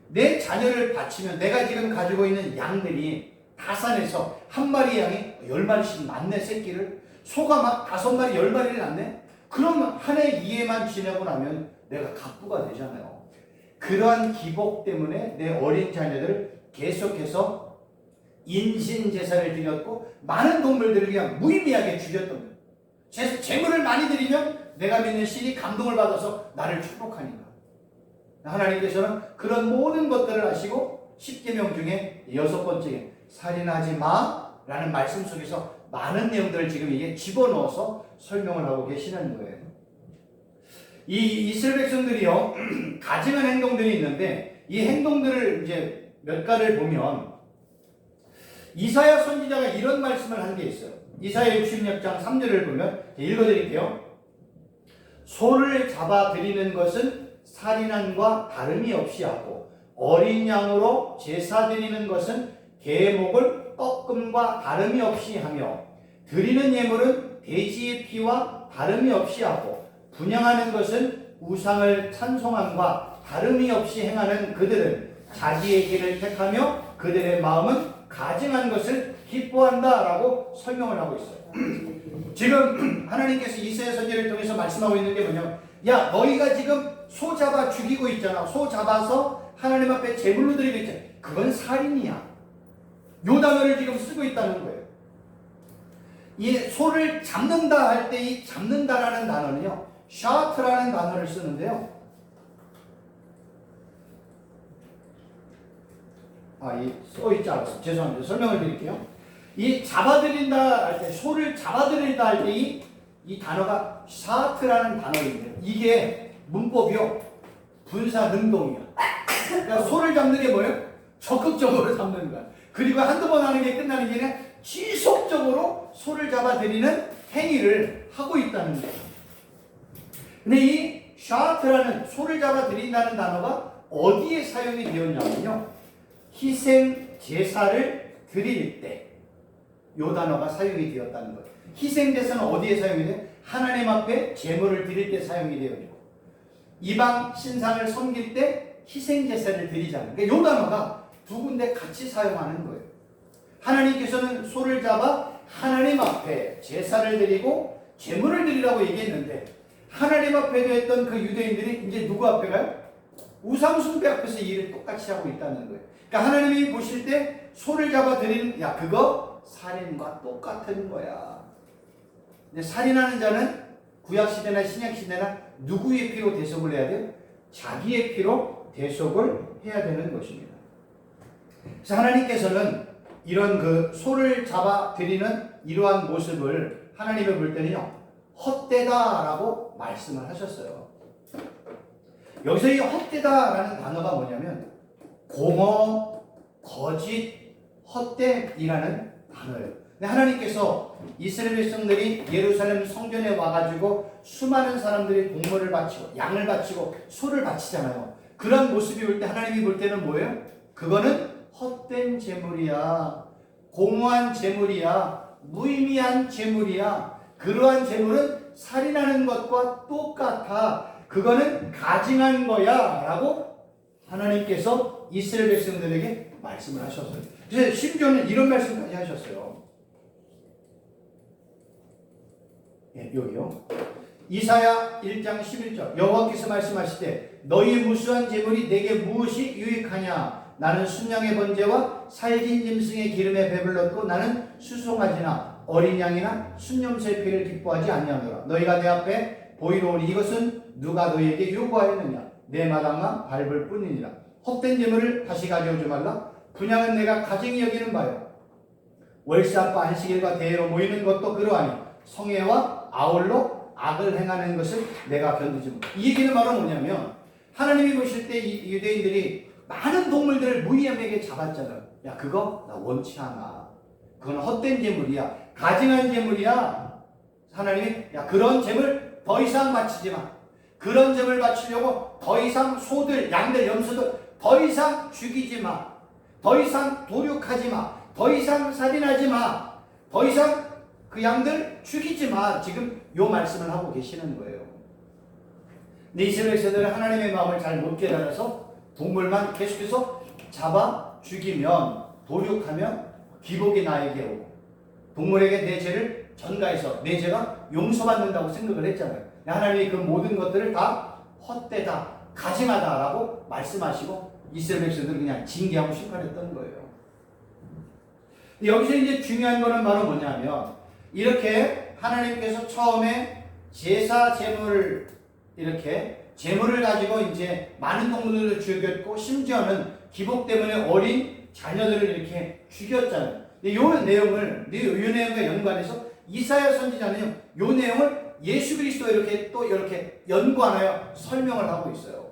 내 자녀를 바치면 내가 지금 가지고 있는 양들이 다산에서 한 마리 양이 10마리씩 낳네, 새끼를. 소가 막 5마리, 10마리를 낳네? 그러면 한 해 2해만 지내고 나면 내가 갑부가 되잖아요. 그러한 기복 때문에 내 어린 자녀들을 계속해서 인신제사를 드렸고 많은 동물들을 그냥 무의미하게 죽였던 거예요. 재물을 많이 드리면 내가 믿는 신이 감동을 받아서 나를 축복하니까. 하나님께서는 그런 모든 것들을 아시고 10계명 중에 6번째 살인하지 마라는 말씀 속에서 많은 내용들을 지금 이게 집어넣어서 설명을 하고 계시는 거예요. 이 이스라엘 백성들이요, 가증한 행동들이 있는데 이 행동들을 이제 몇 가지를 보면 이사야 선지자가 이런 말씀을 한 게 있어요. 이사야 66장 3절을 보면 읽어드릴게요. 소를 잡아 드리는 것은 살인함과 다름이 없이 하고 어린 양으로 제사 드리는 것은 계목을 떡금과 다름이 없이 하며 드리는 예물은 돼지의 피와 다름이 없이 하고 분향하는 것은 우상을 찬송함과 다름이 없이 행하는 그들은 자기의 길을 택하며 그들의 마음은 가증한 것을 기뻐한다라고 설명을 하고 있어요. 지금 하나님께서 이사야 선지자를 통해서 말씀하고 있는 게 뭐냐면, 야, 너희가 지금 소 잡아 죽이고 있잖아. 소 잡아서 하나님 앞에 제물로 드리고 있잖아. 그건 살인이야. 요 단어를 지금 쓰고 있다는 거예요. 이 소를 잡는다 할 때 이 잡는다라는 단어는요, 샤트라는 단어를 쓰는데요. 이 써있지 않았어. 죄송합니다. 설명을 드릴게요. 이 잡아들인다 할 때, 소를 잡아들인다 할 때 이 단어가 샤트라는 단어인데요. 이게 문법이요, 분사 능동이야. 그러니까 소를 잡는 게 뭐예요? 적극적으로 잡는 거야. 그리고 한두 번 하는 게 끝나는 게 아니라 지속적으로 소를 잡아들이는 행위를 하고 있다는 거예요. 근데 이 샤트라는 소를 잡아들인다는 단어가 어디에 사용이 되었냐면요, 희생 제사를 드릴 때 이 단어가 사용이 되었다는 거예요. 희생 제사는 어디에 사용이 돼요? 하나님 앞에 제물을 드릴 때 사용이 되어요. 이방 신상을 섬길 때 희생 제사를 드리잖아요. 그러니까 이 단어가 두 군데 같이 사용하는 거예요. 하나님께서는 소를 잡아 하나님 앞에 제사를 드리고 제물을 드리라고 얘기했는데, 하나님 앞에도 했던 그 유대인들이 이제 누구 앞에 가요? 우상 숭배 앞에서 이 일을 똑같이 하고 있다는 거예요. 그러니까 하나님이 보실 때 소를 잡아 드리는, 야, 그거 살인과 똑같은 거야. 근데 살인하는 자는 구약시대나 신약시대나 누구의 피로 대속을 해야 돼요? 자기의 피로 대속을 해야 되는 것입니다. 그래서 하나님께서는 이런 그 소를 잡아 드리는 이러한 모습을 하나님이 볼 때는요, 헛되다라고 말씀을 하셨어요. 여기서 이 헛되다라는 단어가 뭐냐면 공허, 거짓, 헛됨이라는 단어예요. 근데 하나님께서 이스라엘 백성들이 예루살렘 성전에 와가지고 수많은 사람들이 동물을 바치고 양을 바치고 소를 바치잖아요. 그런 모습이 올 때 하나님이 볼 때는 뭐예요? 그거는 헛된 제물이야. 공허한 제물이야. 무의미한 제물이야. 그러한 제물은 살인하는 것과 똑같아. 그거는 가증한 거야. 라고 하나님께서 이스라엘 백성들에게 말씀을 하셨어요. 그래서 심지어는 이런 말씀까지 하셨어요. 여기요. 이사야 1장 11절 여호와께서 말씀하시되 너희 무수한 제물이 내게 무엇이 유익하냐? 나는 순양의 번제와 살진 짐승의 기름에 배불렀고 나는 수송아지나 어린 양이나 순염새 피를 기뻐하지 아니하노라. 너희가 내 앞에 보이러 오니 이것은 누가 너희에게 요구하였느냐? 내 마당만 밟을 뿐이니라. 헛된 제물을 다시 가져오지 말라. 분양은 내가 가증히 여기는 바요. 월삭과 안식일과 대회로 모이는 것도 그러하니 성회와 아울러 악을 행하는 것을 내가 견디지 못해. 이 얘기는 바로 뭐냐면, 하나님이 보실 때 이 유대인들이 많은 동물들을 무의미하게 잡았잖아요. 야, 그거 나 원치 않아. 그건 헛된 제물이야. 가증한 제물이야. 하나님이, 야, 그런 제물 더 이상 바치지 마. 그런 제물 바치려고 더 이상 소들, 양들, 염소들 더 이상 죽이지 마. 더 이상 도륙하지 마. 더 이상 살인하지 마. 더 이상 그 양들 죽이지 마. 지금 요 말씀을 하고 계시는 거예요. 근데 이스라엘 백성들은 하나님의 마음을 잘 못 깨달아서 동물만 계속해서 잡아 죽이면, 도륙하면 기복이 나에게 오고 동물에게 내 죄를 전가해서 내 죄가 용서받는다고 생각을 했잖아요. 하나님이 그 모든 것들을 다 헛되다, 가증하다라고 말씀하시고 이스라엘 백성들은 그냥 징계하고 심판했던 거예요. 여기서 이제 중요한 거는 바로 뭐냐면, 이렇게 하나님께서 처음에 제사 제물을, 이렇게 제물을 가지고 이제 많은 동물들을 죽였고 심지어는 기복 때문에 어린 자녀들을 이렇게 죽였잖아요. 근데 요 내용과 연관해서 이사야 선지자는요, 요 내용을 예수 그리스도 이렇게 연관하여 설명을 하고 있어요.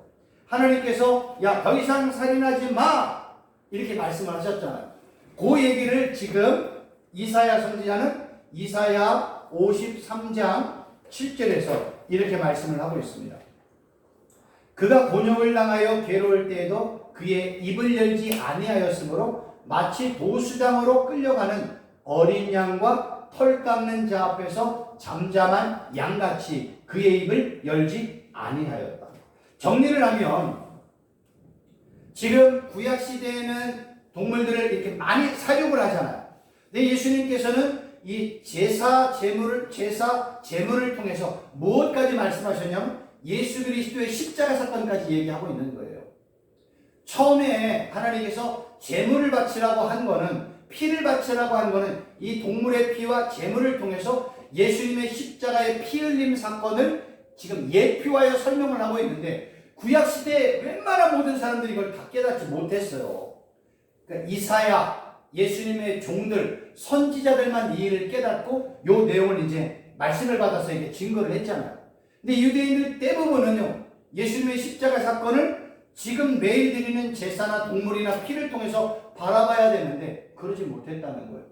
하나님께서 야, 더 이상 살인하지 마 이렇게 말씀을 하셨잖아요. 그 얘기를 지금 이사야 선지자는 이사야 53장 7절에서 이렇게 말씀을 하고 있습니다. 그가 곤욕을 당하여 괴로울 때에도 그의 입을 열지 아니하였으므로 마치 도수장으로 끌려가는 어린 양과 털 깎는 자 앞에서 잠잠한 양같이 그의 입을 열지 아니하였다. 정리를 하면, 지금 구약 시대에는 동물들을 이렇게 많이 사육을 하잖아요. 근데 예수님께서는 이 제사 제물을 통해서 무엇까지 말씀하셨냐면 예수 그리스도의 십자가 사건까지 얘기하고 있는 거예요. 처음에 하나님께서 제물을 바치라고 한 거는 피를 바치라고 하는 것은 이 동물의 피와 제물을 통해서 예수님의 십자가의 피 흘림 사건을 지금 예표하여 설명을 하고 있는데, 구약시대에 웬만한 모든 사람들이 이걸 다 깨닫지 못했어요. 그러니까 이사야, 예수님의 종들, 선지자들만 이 일을 깨닫고 요 내용을 이제 말씀을 받아서 이게 증거를 했잖아요. 근데 유대인들 대부분은요, 예수님의 십자가 사건을 지금 매일 드리는 제사나 동물이나 피를 통해서 바라봐야 되는데 그러지 못했다는 거예요.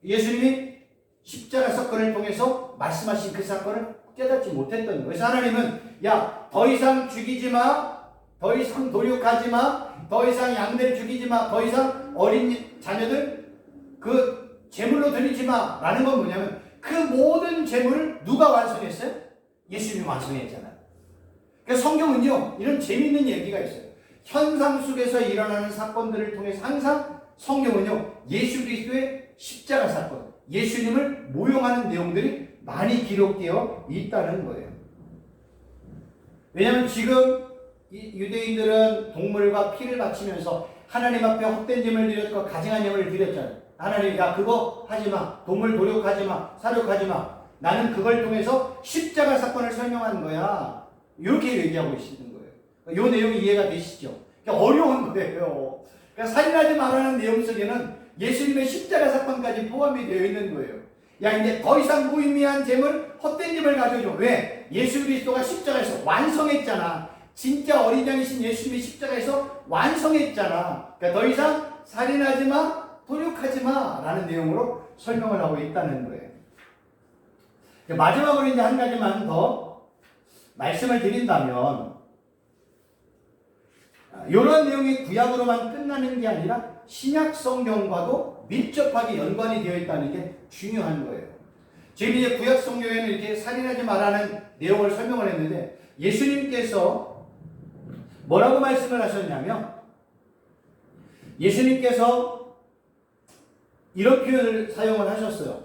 예수님이 십자가 사건을 통해서 말씀하신 그 사건을 깨닫지 못했던 거예요. 그래서 하나님은 야, 더 이상 죽이지 마, 더 이상 도륙하지 마, 더 이상 양들 죽이지 마, 더 이상 어린 자녀들 그 제물로 드리지 마 라는 건 뭐냐면, 그 모든 제물을 누가 완성했어요? 예수님이 완성했잖아요. 그러니까 성경은요, 이런 재미있는 얘기가 있어요. 현상 속에서 일어나는 사건들을 통해서 항상 성경은요, 예수 그리스도의 십자가 사건, 예수님을 모용하는 내용들이 많이 기록되어 있다는 거예요. 왜냐하면 지금 이 유대인들은 동물과 피를 바치면서 하나님 앞에 헛된 예물 드렸고 가증한 예물을 드렸잖아요. 하나님, 야, 그거 하지 마, 동물 도륙하지 마, 사륙하지 마. 나는 그걸 통해서 십자가 사건을 설명하는 거야. 이렇게 얘기하고 계시는 거예요. 이 내용이 이해가 되시죠? 그러니까 어려운 거예요. 그러니까 살인하지 말라는 내용 속에는 예수님의 십자가 사건까지 포함이 되어 있는 거예요. 야, 이제 더 이상 무의미한 재물, 헛된 재물 가져오지 마. 왜? 예수 그리스도가 십자가에서 완성했잖아. 진짜 어린 양이신 예수님이 십자가에서 완성했잖아. 그러니까 더 이상 살인하지 마, 도륙하지 마 라는 내용으로 설명을 하고 있다는 거예요. 마지막으로 이제 한 가지만 더 말씀을 드린다면, 이런 내용이 구약으로만 끝나는 게 아니라 신약 성경과도 밀접하게 연관이 되어 있다는 게 중요한 거예요. 지금 이제 구약 성경에는 이렇게 살인하지 말라는 내용을 설명을 했는데, 예수님께서 뭐라고 말씀을 하셨냐면, 예수님께서 이런 표현을 사용을 하셨어요.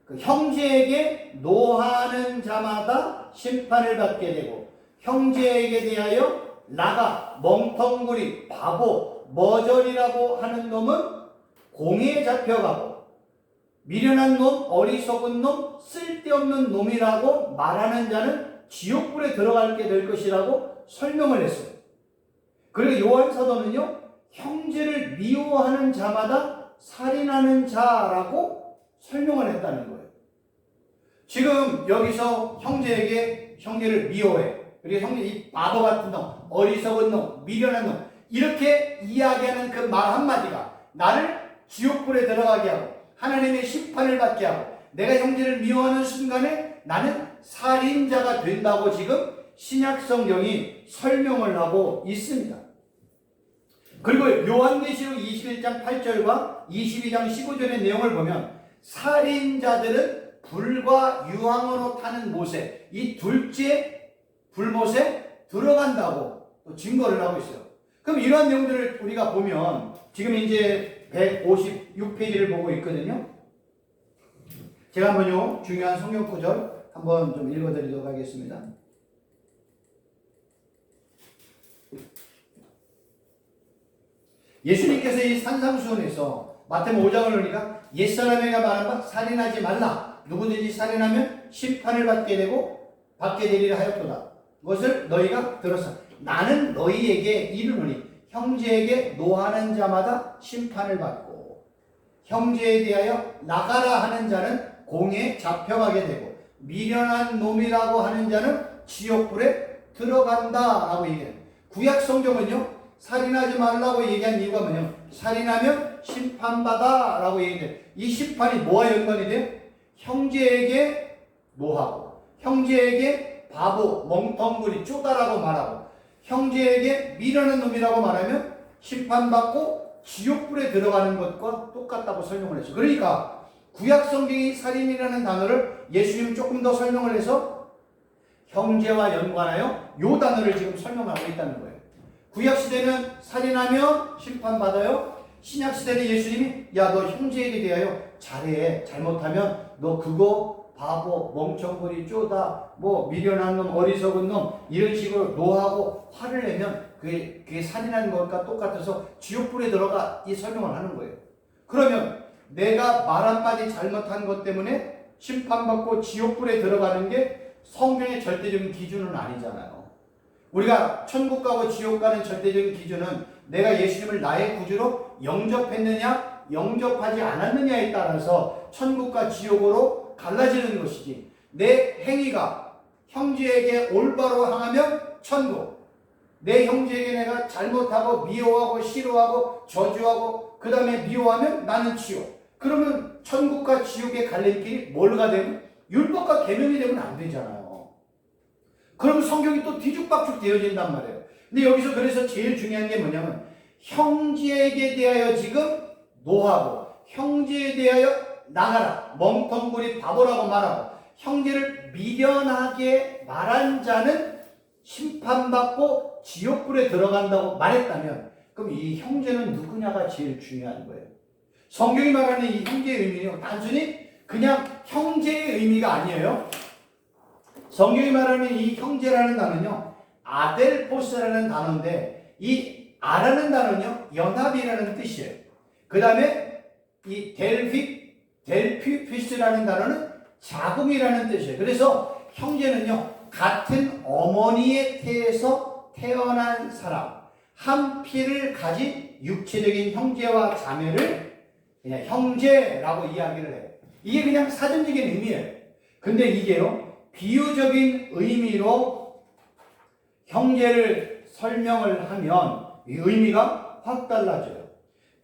그 형제에게 노하는 자마다 심판을 받게 되고, 형제에게 대하여 나가, 멍텅구리, 바보, 머저리라고 하는 놈은 공에 잡혀가고, 미련한 놈, 어리석은 놈, 쓸데없는 놈이라고 말하는 자는 지옥불에 들어가게 될 것이라고 설명을 했어요. 그리고 요한 사도는요, 형제를 미워하는 자마다 살인하는 자라고 설명을 했다는 거예요. 지금 여기서 형제를 미워해. 그리고 형제, 이 바보 같은 놈, 어리석은 놈, 미련한 놈, 이렇게 이야기하는 그 말 한마디가 나를 지옥불에 들어가게 하고 하나님의 심판을 받게 하고, 내가 형제를 미워하는 순간에 나는 살인자가 된다고 지금 신약 성경이 설명을 하고 있습니다. 그리고 요한계시록 21장 8절과 22장 15절의 내용을 보면, 살인자들은 불과 유황으로 타는 못에, 이 둘째 불못에 들어간다고 또 증거를 하고 있어요. 그럼 이러한 내용들을 우리가 보면, 지금 이제 156페이지를 보고 있거든요. 제가 한번요, 중요한 성경 구절 한번 좀 읽어드리도록 하겠습니다. 예수님께서 이 산상수훈에서 마태복음 5장을 보니까 옛사람에게 말한 바 살인하지 말라, 누구든지 살인하면 심판을 받게 되리라 하였도다. 그것을 너희가 들었어. 나는 너희에게 이르노니 형제에게 노하는 자마다 심판을 받고, 형제에 대하여 나가라 하는 자는 공에 잡혀가게 되고, 미련한 놈이라고 하는 자는 지옥불에 들어간다라고 얘기해요. 구약 성경은요, 살인하지 말라고 얘기한 이유가 뭐냐면, 살인하면 심판받아 라고 얘기해요. 이 심판이 뭐와 연관이 돼요? 형제에게 노하고, 형제에게 바보, 멍텅구리, 쪼다라고 말하고, 형제에게 미련한 놈이라고 말하면 심판받고 지옥불에 들어가는 것과 똑같다고 설명을 했어요. 그러니까 구약 성경이 살인이라는 단어를 예수님이 조금 더 설명을 해서 형제와 연관하여 요 단어를 지금 설명하고 있다는 거예요. 구약 시대는 살인하면 심판받아요. 신약 시대는 예수님이 야, 너 형제에게 대하여 잘해. 잘못하면 너 그거 바보, 멍청구리, 쪼다, 뭐 미련한 놈, 어리석은 놈, 이런 식으로 노하고 화를 내면 그게 살인하는 것과 똑같아서 지옥불에 들어가, 이 설명을 하는 거예요. 그러면 내가 말 한마디 잘못한 것 때문에 심판받고 지옥불에 들어가는 게 성경의 절대적인 기준은 아니잖아요. 우리가 천국 가고 지옥 가는 절대적인 기준은 내가 예수님을 나의 구주로 영접했느냐 영접하지 않았느냐에 따라서 천국과 지옥으로 갈라지는 것이지, 내 행위가 형제에게 올바로 향하면 천국, 내 형제에게 내가 잘못하고 미워하고 싫어하고 저주하고 그 다음에 미워하면 나는 지옥, 그러면 천국과 지옥의 갈림길이 뭘가 되면 율법과 계명이 되면 안 되잖아요. 그럼 성경이 또 뒤죽박죽 되어진단 말이에요. 근데 여기서 그래서 제일 중요한 게 뭐냐면 형제에게 대하여 지금 노하고 형제에 대하여 나가라, 멍텅구리 바보라고 말하고 형제를 미련하게 말한 자는 심판받고 지옥불에 들어간다고 말했다면, 그럼 이 형제는 누구냐가 제일 중요한 거예요. 성경이 말하는 이 형제의 의미는 단순히 그냥 형제의 의미가 아니에요. 성경이 말하는 이 형제라는 단어는요, 아델포스라는 단어인데, 이 아라는 단어는요, 연합이라는 뜻이에요. 그 다음에 이 델피스라는 단어는 자궁이라는 뜻이에요. 그래서 형제는요, 같은 어머니의 태에서 태어난 사람, 한 피를 가진 육체적인 형제와 자매를 그냥 형제라고 이야기를 해요. 이게 그냥 사전적인 의미예요. 근데 이게요, 비유적인 의미로 형제를 설명을 하면 이 의미가 확 달라져요.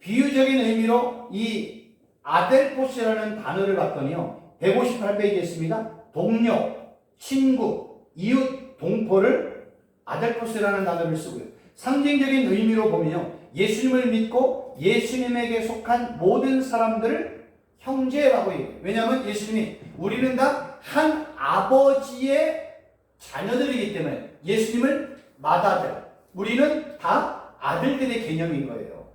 비유적인 의미로 이 아델포스라는 단어를 봤더니요, 158페이지에 있습니다. 동료, 친구, 이웃, 동포를 아델포스라는 단어를 쓰고요. 상징적인 의미로 보면요, 예수님을 믿고 예수님에게 속한 모든 사람들을 형제라고 해요. 왜냐하면 예수님이 우리는 다 한 아버지의 자녀들이기 때문에 예수님을 맏아들, 우리는 다 아들들의 개념인 거예요.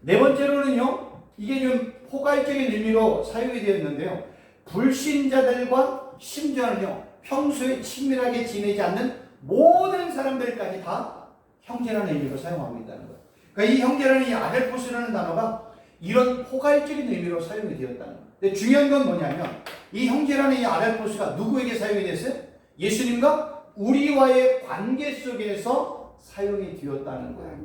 네 번째로는요, 이게 좀 포괄적인 의미로 사용이 되었는데요, 불신자들과 심지어는요, 평소에 친밀하게 지내지 않는 모든 사람들까지 다 형제라는 의미로 사용하고 있다는 거예요. 그러니까 이 형제라는 이 아델포스라는 단어가 이런 포괄적인 의미로 사용이 되었다는 거예요. 근데 중요한 건 뭐냐면 이 형제라는 이 아델포스가 누구에게 사용이 됐어요? 예수님과 우리와의 관계 속에서 사용이 되었다는 거예요.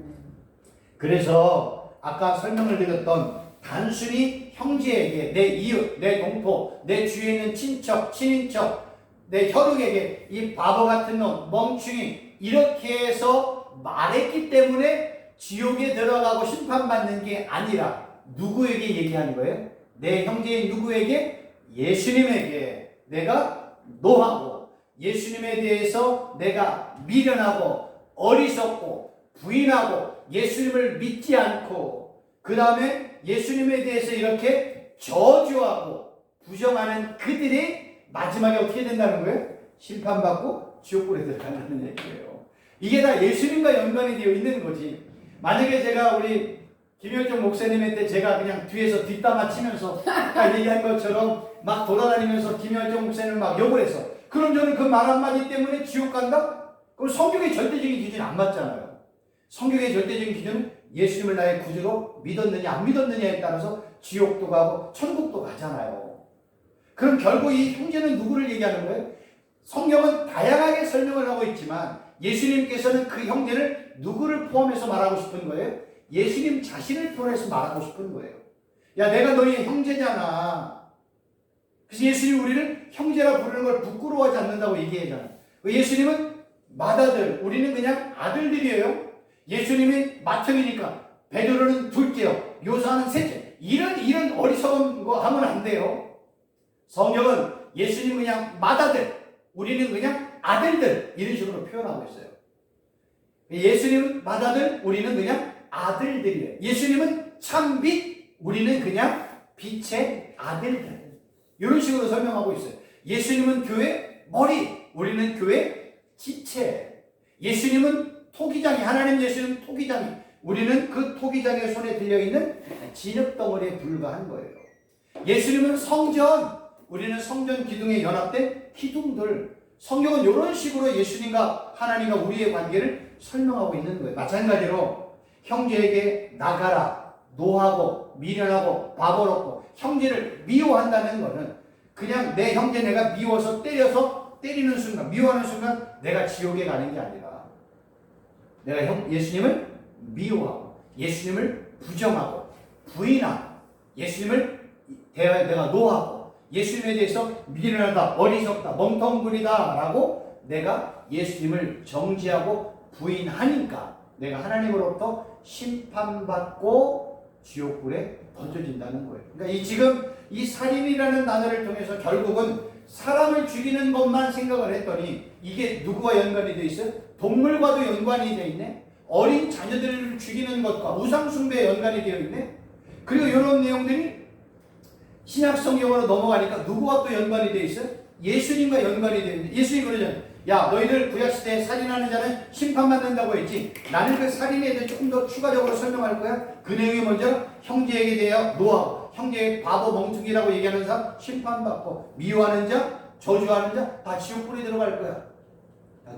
그래서 아까 설명을 드렸던 단순히 형제에게, 내 이웃, 내 동포, 내 주위에 있는 친척, 친인척, 내 혈육에게 이 바보 같은 놈, 멍충이 이렇게 해서 말했기 때문에 지옥에 들어가고 심판받는 게 아니라 누구에게 얘기하는 거예요? 내 형제인 누구에게? 예수님에게 내가 노하고 예수님에 대해서 내가 미련하고 어리석고 부인하고 예수님을 믿지 않고 그 다음에 예수님에 대해서 이렇게 저주하고 부정하는 그들이 마지막에 어떻게 된다는 거예요? 심판받고 지옥불에 들어간다는 얘기예요. 이게 다 예수님과 연관이 되어 있는 거지. 만약에 제가 우리 김현정 목사님한테 제가 그냥 뒤에서 뒷담화 치면서 아까 얘기한 것처럼 막 돌아다니면서 김현정 목사님을 막 욕을 해서, 그럼 저는 그 말 한마디 때문에 지옥 간다? 그럼 성경의 절대적인 기준이 안 맞잖아요. 성경의 절대적인 기준은 예수님을 나의 구주로 믿었느냐 안 믿었느냐에 따라서 지옥도 가고 천국도 가잖아요. 그럼 결국 이 형제는 누구를 얘기하는 거예요? 성경은 다양하게 설명을 하고 있지만 예수님께서는 그 형제를 누구를 포함해서 말하고 싶은 거예요? 예수님 자신을 포함해서 말하고 싶은 거예요. 야, 내가 너희 형제잖아. 그래서 예수님이 우리를 형제라 부르는 걸 부끄러워하지 않는다고 얘기하잖아요. 예수님은 맏아들, 우리는 그냥 아들들이에요. 예수님이 맏형이니까 베드로는 둘째요, 요사는 셋째. 이런 어리석은 거 하면 안 돼요. 성경은 예수님 그냥 맏아들, 우리는 그냥 아들들, 이런 식으로 표현하고 있어요. 예수님은 맏아들, 우리는 그냥 아들들이에요. 예수님은 참빛, 우리는 그냥 빛의 아들들. 이런 식으로 설명하고 있어요. 예수님은 교회 머리, 우리는 교회 지체. 예수님은 토기장이, 하나님 예수님은 토기장이, 우리는 그 토기장의 손에 들려있는 진흙덩어리에 불과한 거예요. 예수님은 성전, 우리는 성전 기둥에 연합된 기둥들. 성경은 이런 식으로 예수님과 하나님과 우리의 관계를 설명하고 있는 거예요. 마찬가지로 형제에게 나가라, 노하고 미련하고 바보롭고 형제를 미워한다는 것은 그냥 내 형제 내가 미워서 때려서 때리는 순간, 미워하는 순간 내가 지옥에 가는 게 아니라 내가 예수님을 미워하고 예수님을 부정하고 부인하고 예수님을 내가 노하고 예수님에 대해서 미련하다, 어리석다, 멍텅구리다 라고 내가 예수님을 정죄하고 부인하니까 내가 하나님으로부터 심판받고 지옥불에 던져진다는 거예요. 그러니까 지금 이 살인이라는 단어를 통해서 결국은 사람을 죽이는 것만 생각을 했더니 이게 누구와 연관이 되어 있어요? 동물과도 연관이 되어 있네. 어린 자녀들을 죽이는 것과 우상숭배에 연관이 되어 있네. 그리고 이런 내용들이 신약 성경으로 넘어가니까 누구와 또 연관이 되어 있어요? 예수님과 연관이 되어 있네. 예수님 그러잖아요. 야, 너희들 구약시대에 살인하는 자는 심판받는다고 했지. 나는 그 살인에 대해 조금 더 추가적으로 설명할 거야. 그 내용이 먼저 형제에게 대하여 노하고 형제의 바보 멍청이라고 얘기하는 사람 심판받고 미워하는 자, 저주하는 자 다 지옥불에 들어갈 거야.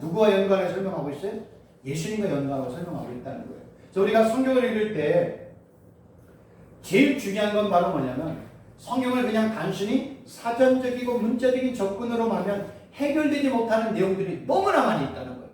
누구와 연관해 설명하고 있어요? 예수님과 연관하고 설명하고 있다는 거예요. 그래서 우리가 성경을 읽을 때 제일 중요한 건 바로 뭐냐면 성경을 그냥 단순히 사전적이고 문자적인 접근으로만 하면 해결되지 못하는 내용들이 너무나 많이 있다는 거예요.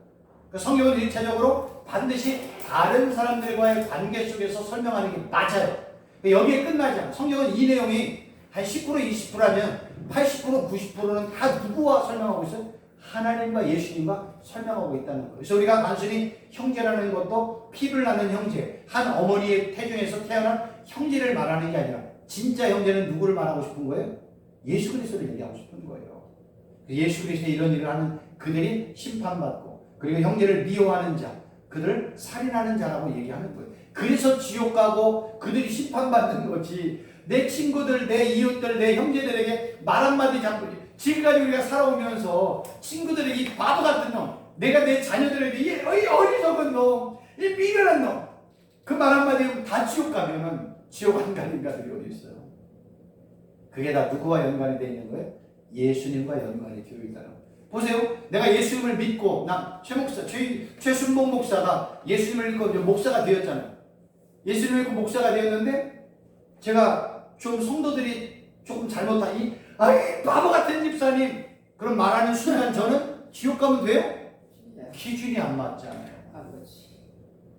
그러니까 성경은 일차적으로 반드시 다른 사람들과의 관계 속에서 설명하는 게 맞아요. 그러니까 여기에 끝나지 않아요. 성경은 이 내용이 한 10% 20%라면 80% 90%는 다 누구와 설명하고 있어요? 하나님과 예수님과 설명하고 있다는 거예요. 그래서 우리가 단순히 형제라는 것도 피를 나는 형제, 한 어머니의 태중에서 태어난 형제를 말하는 게 아니라 진짜 형제는 누구를 말하고 싶은 거예요? 예수 그리스도를 얘기하고 싶은 거예요. 예수 그리스도의 이런 일을 하는 그들이 심판받고 그리고 형제를 미워하는 자, 그들을 살인하는 자라고 얘기하는 거예요. 그래서 지옥 가고 그들이 심판받는 거지. 내 친구들, 내 이웃들, 내 형제들에게 말 한마디 잡고 지금까지 우리가 살아오면서 친구들에게 이 바보 같은 놈, 내가 내 자녀들에게 이 어리석은 놈, 이 미련한 놈, 그 말 한마디 다 지옥 가면은 지옥 안 가는 자들이 어디 있어요? 그게 다 누구와 연관이 되어 있는 거예요? 예수님과 연관이 되어 있다는 거예요. 보세요. 내가 예수님을 믿고 최 목사, 최순봉 목사가 예수님을 믿고 목사가 되었잖아요. 예수님을 믿고 목사가 되었는데 제가 좀 성도들이 조금 잘못한 아이 바보 같은 집사님 그런 말하는 순간 저는 지옥 가면 돼요? 기준이 안 맞잖아요.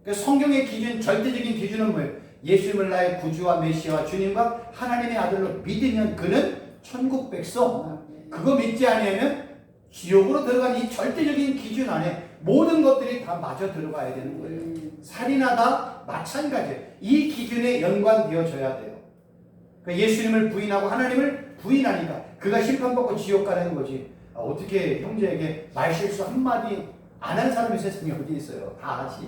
그래서 성경의 기준, 절대적인 기준은 뭐예요? 예수님을 나의 구주와 메시아와 주님과 하나님의 아들로 믿으면 그는 천국 백성. 그거 믿지 않으면 지옥으로 들어간 이 절대적인 기준 안에 모든 것들이 다 맞아 들어가야 되는 거예요. 살인하다 마찬가지예요. 이 기준에 연관되어져야 돼요. 그러니까 예수님을 부인하고 하나님을 부인하니까 그가 심판받고 지옥 가는 거지. 어떻게 형제에게 말실수 한마디 안 한 사람이 세상에 어디 있어요? 다 하지.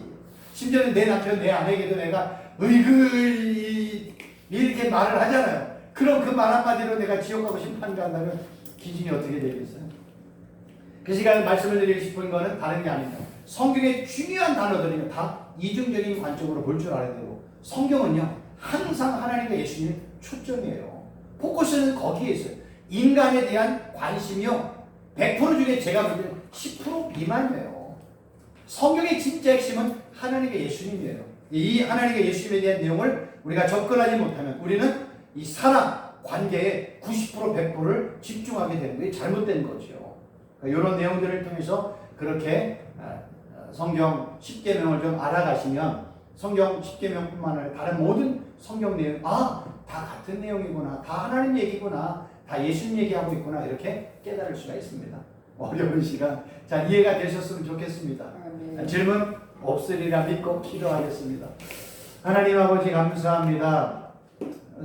심지어는 내 남편, 내 아내에게도 내가 으이그 이렇게 말을 하잖아요. 그럼 그 말 한마디로 내가 지옥 가고 심판 간다면 기준이 어떻게 되겠어요? 그 시간에 말씀을 드리고 싶은 거는 다른 게 아닙니다. 성경의 중요한 단어들은 다 이중적인 관점으로 볼 줄 알아야 되고 성경은요 항상 하나님과 예수님의 초점이에요. 포커스는 거기에 있어요. 인간에 대한 관심이요 100% 중에 제가 볼 때는 10% 미만이에요. 성경의 진짜 핵심은 하나님과 예수님이에요. 이 하나님과 예수님에 대한 내용을 우리가 접근하지 못하면 우리는 이 사람 관계에 90% 100%를 집중하게 되는 게 잘못된 거죠. 그러니까 이런 내용들을 통해서 그렇게 성경 10계명을 좀 알아가시면 성경 10계명뿐만 아니라 다른 모든 성경 내용 다 같은 내용이구나, 다 하나님 얘기구나, 다 예수님 얘기하고 있구나 이렇게 깨달을 수가 있습니다. 어려운 시간 자 이해가 되셨으면 좋겠습니다. 질문 없으리라 믿고 기도하겠습니다. 하나님 아버지 감사합니다.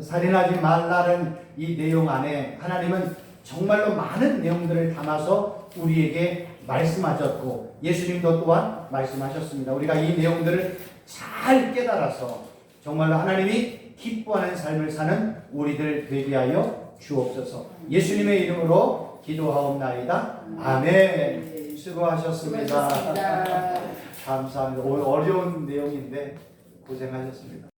살인하지 말라는 이 내용 안에 하나님은 정말로 많은 내용들을 담아서 우리에게 말씀하셨고 예수님도 또한 말씀하셨습니다. 우리가 이 내용들을 잘 깨달아서 정말로 하나님이 기뻐하는 삶을 사는 우리들 되게 하여 주옵소서. 예수님의 이름으로 기도하옵나이다. 아멘. 수고하셨습니다. 감사합니다. 오늘 어려운 내용인데 고생하셨습니다.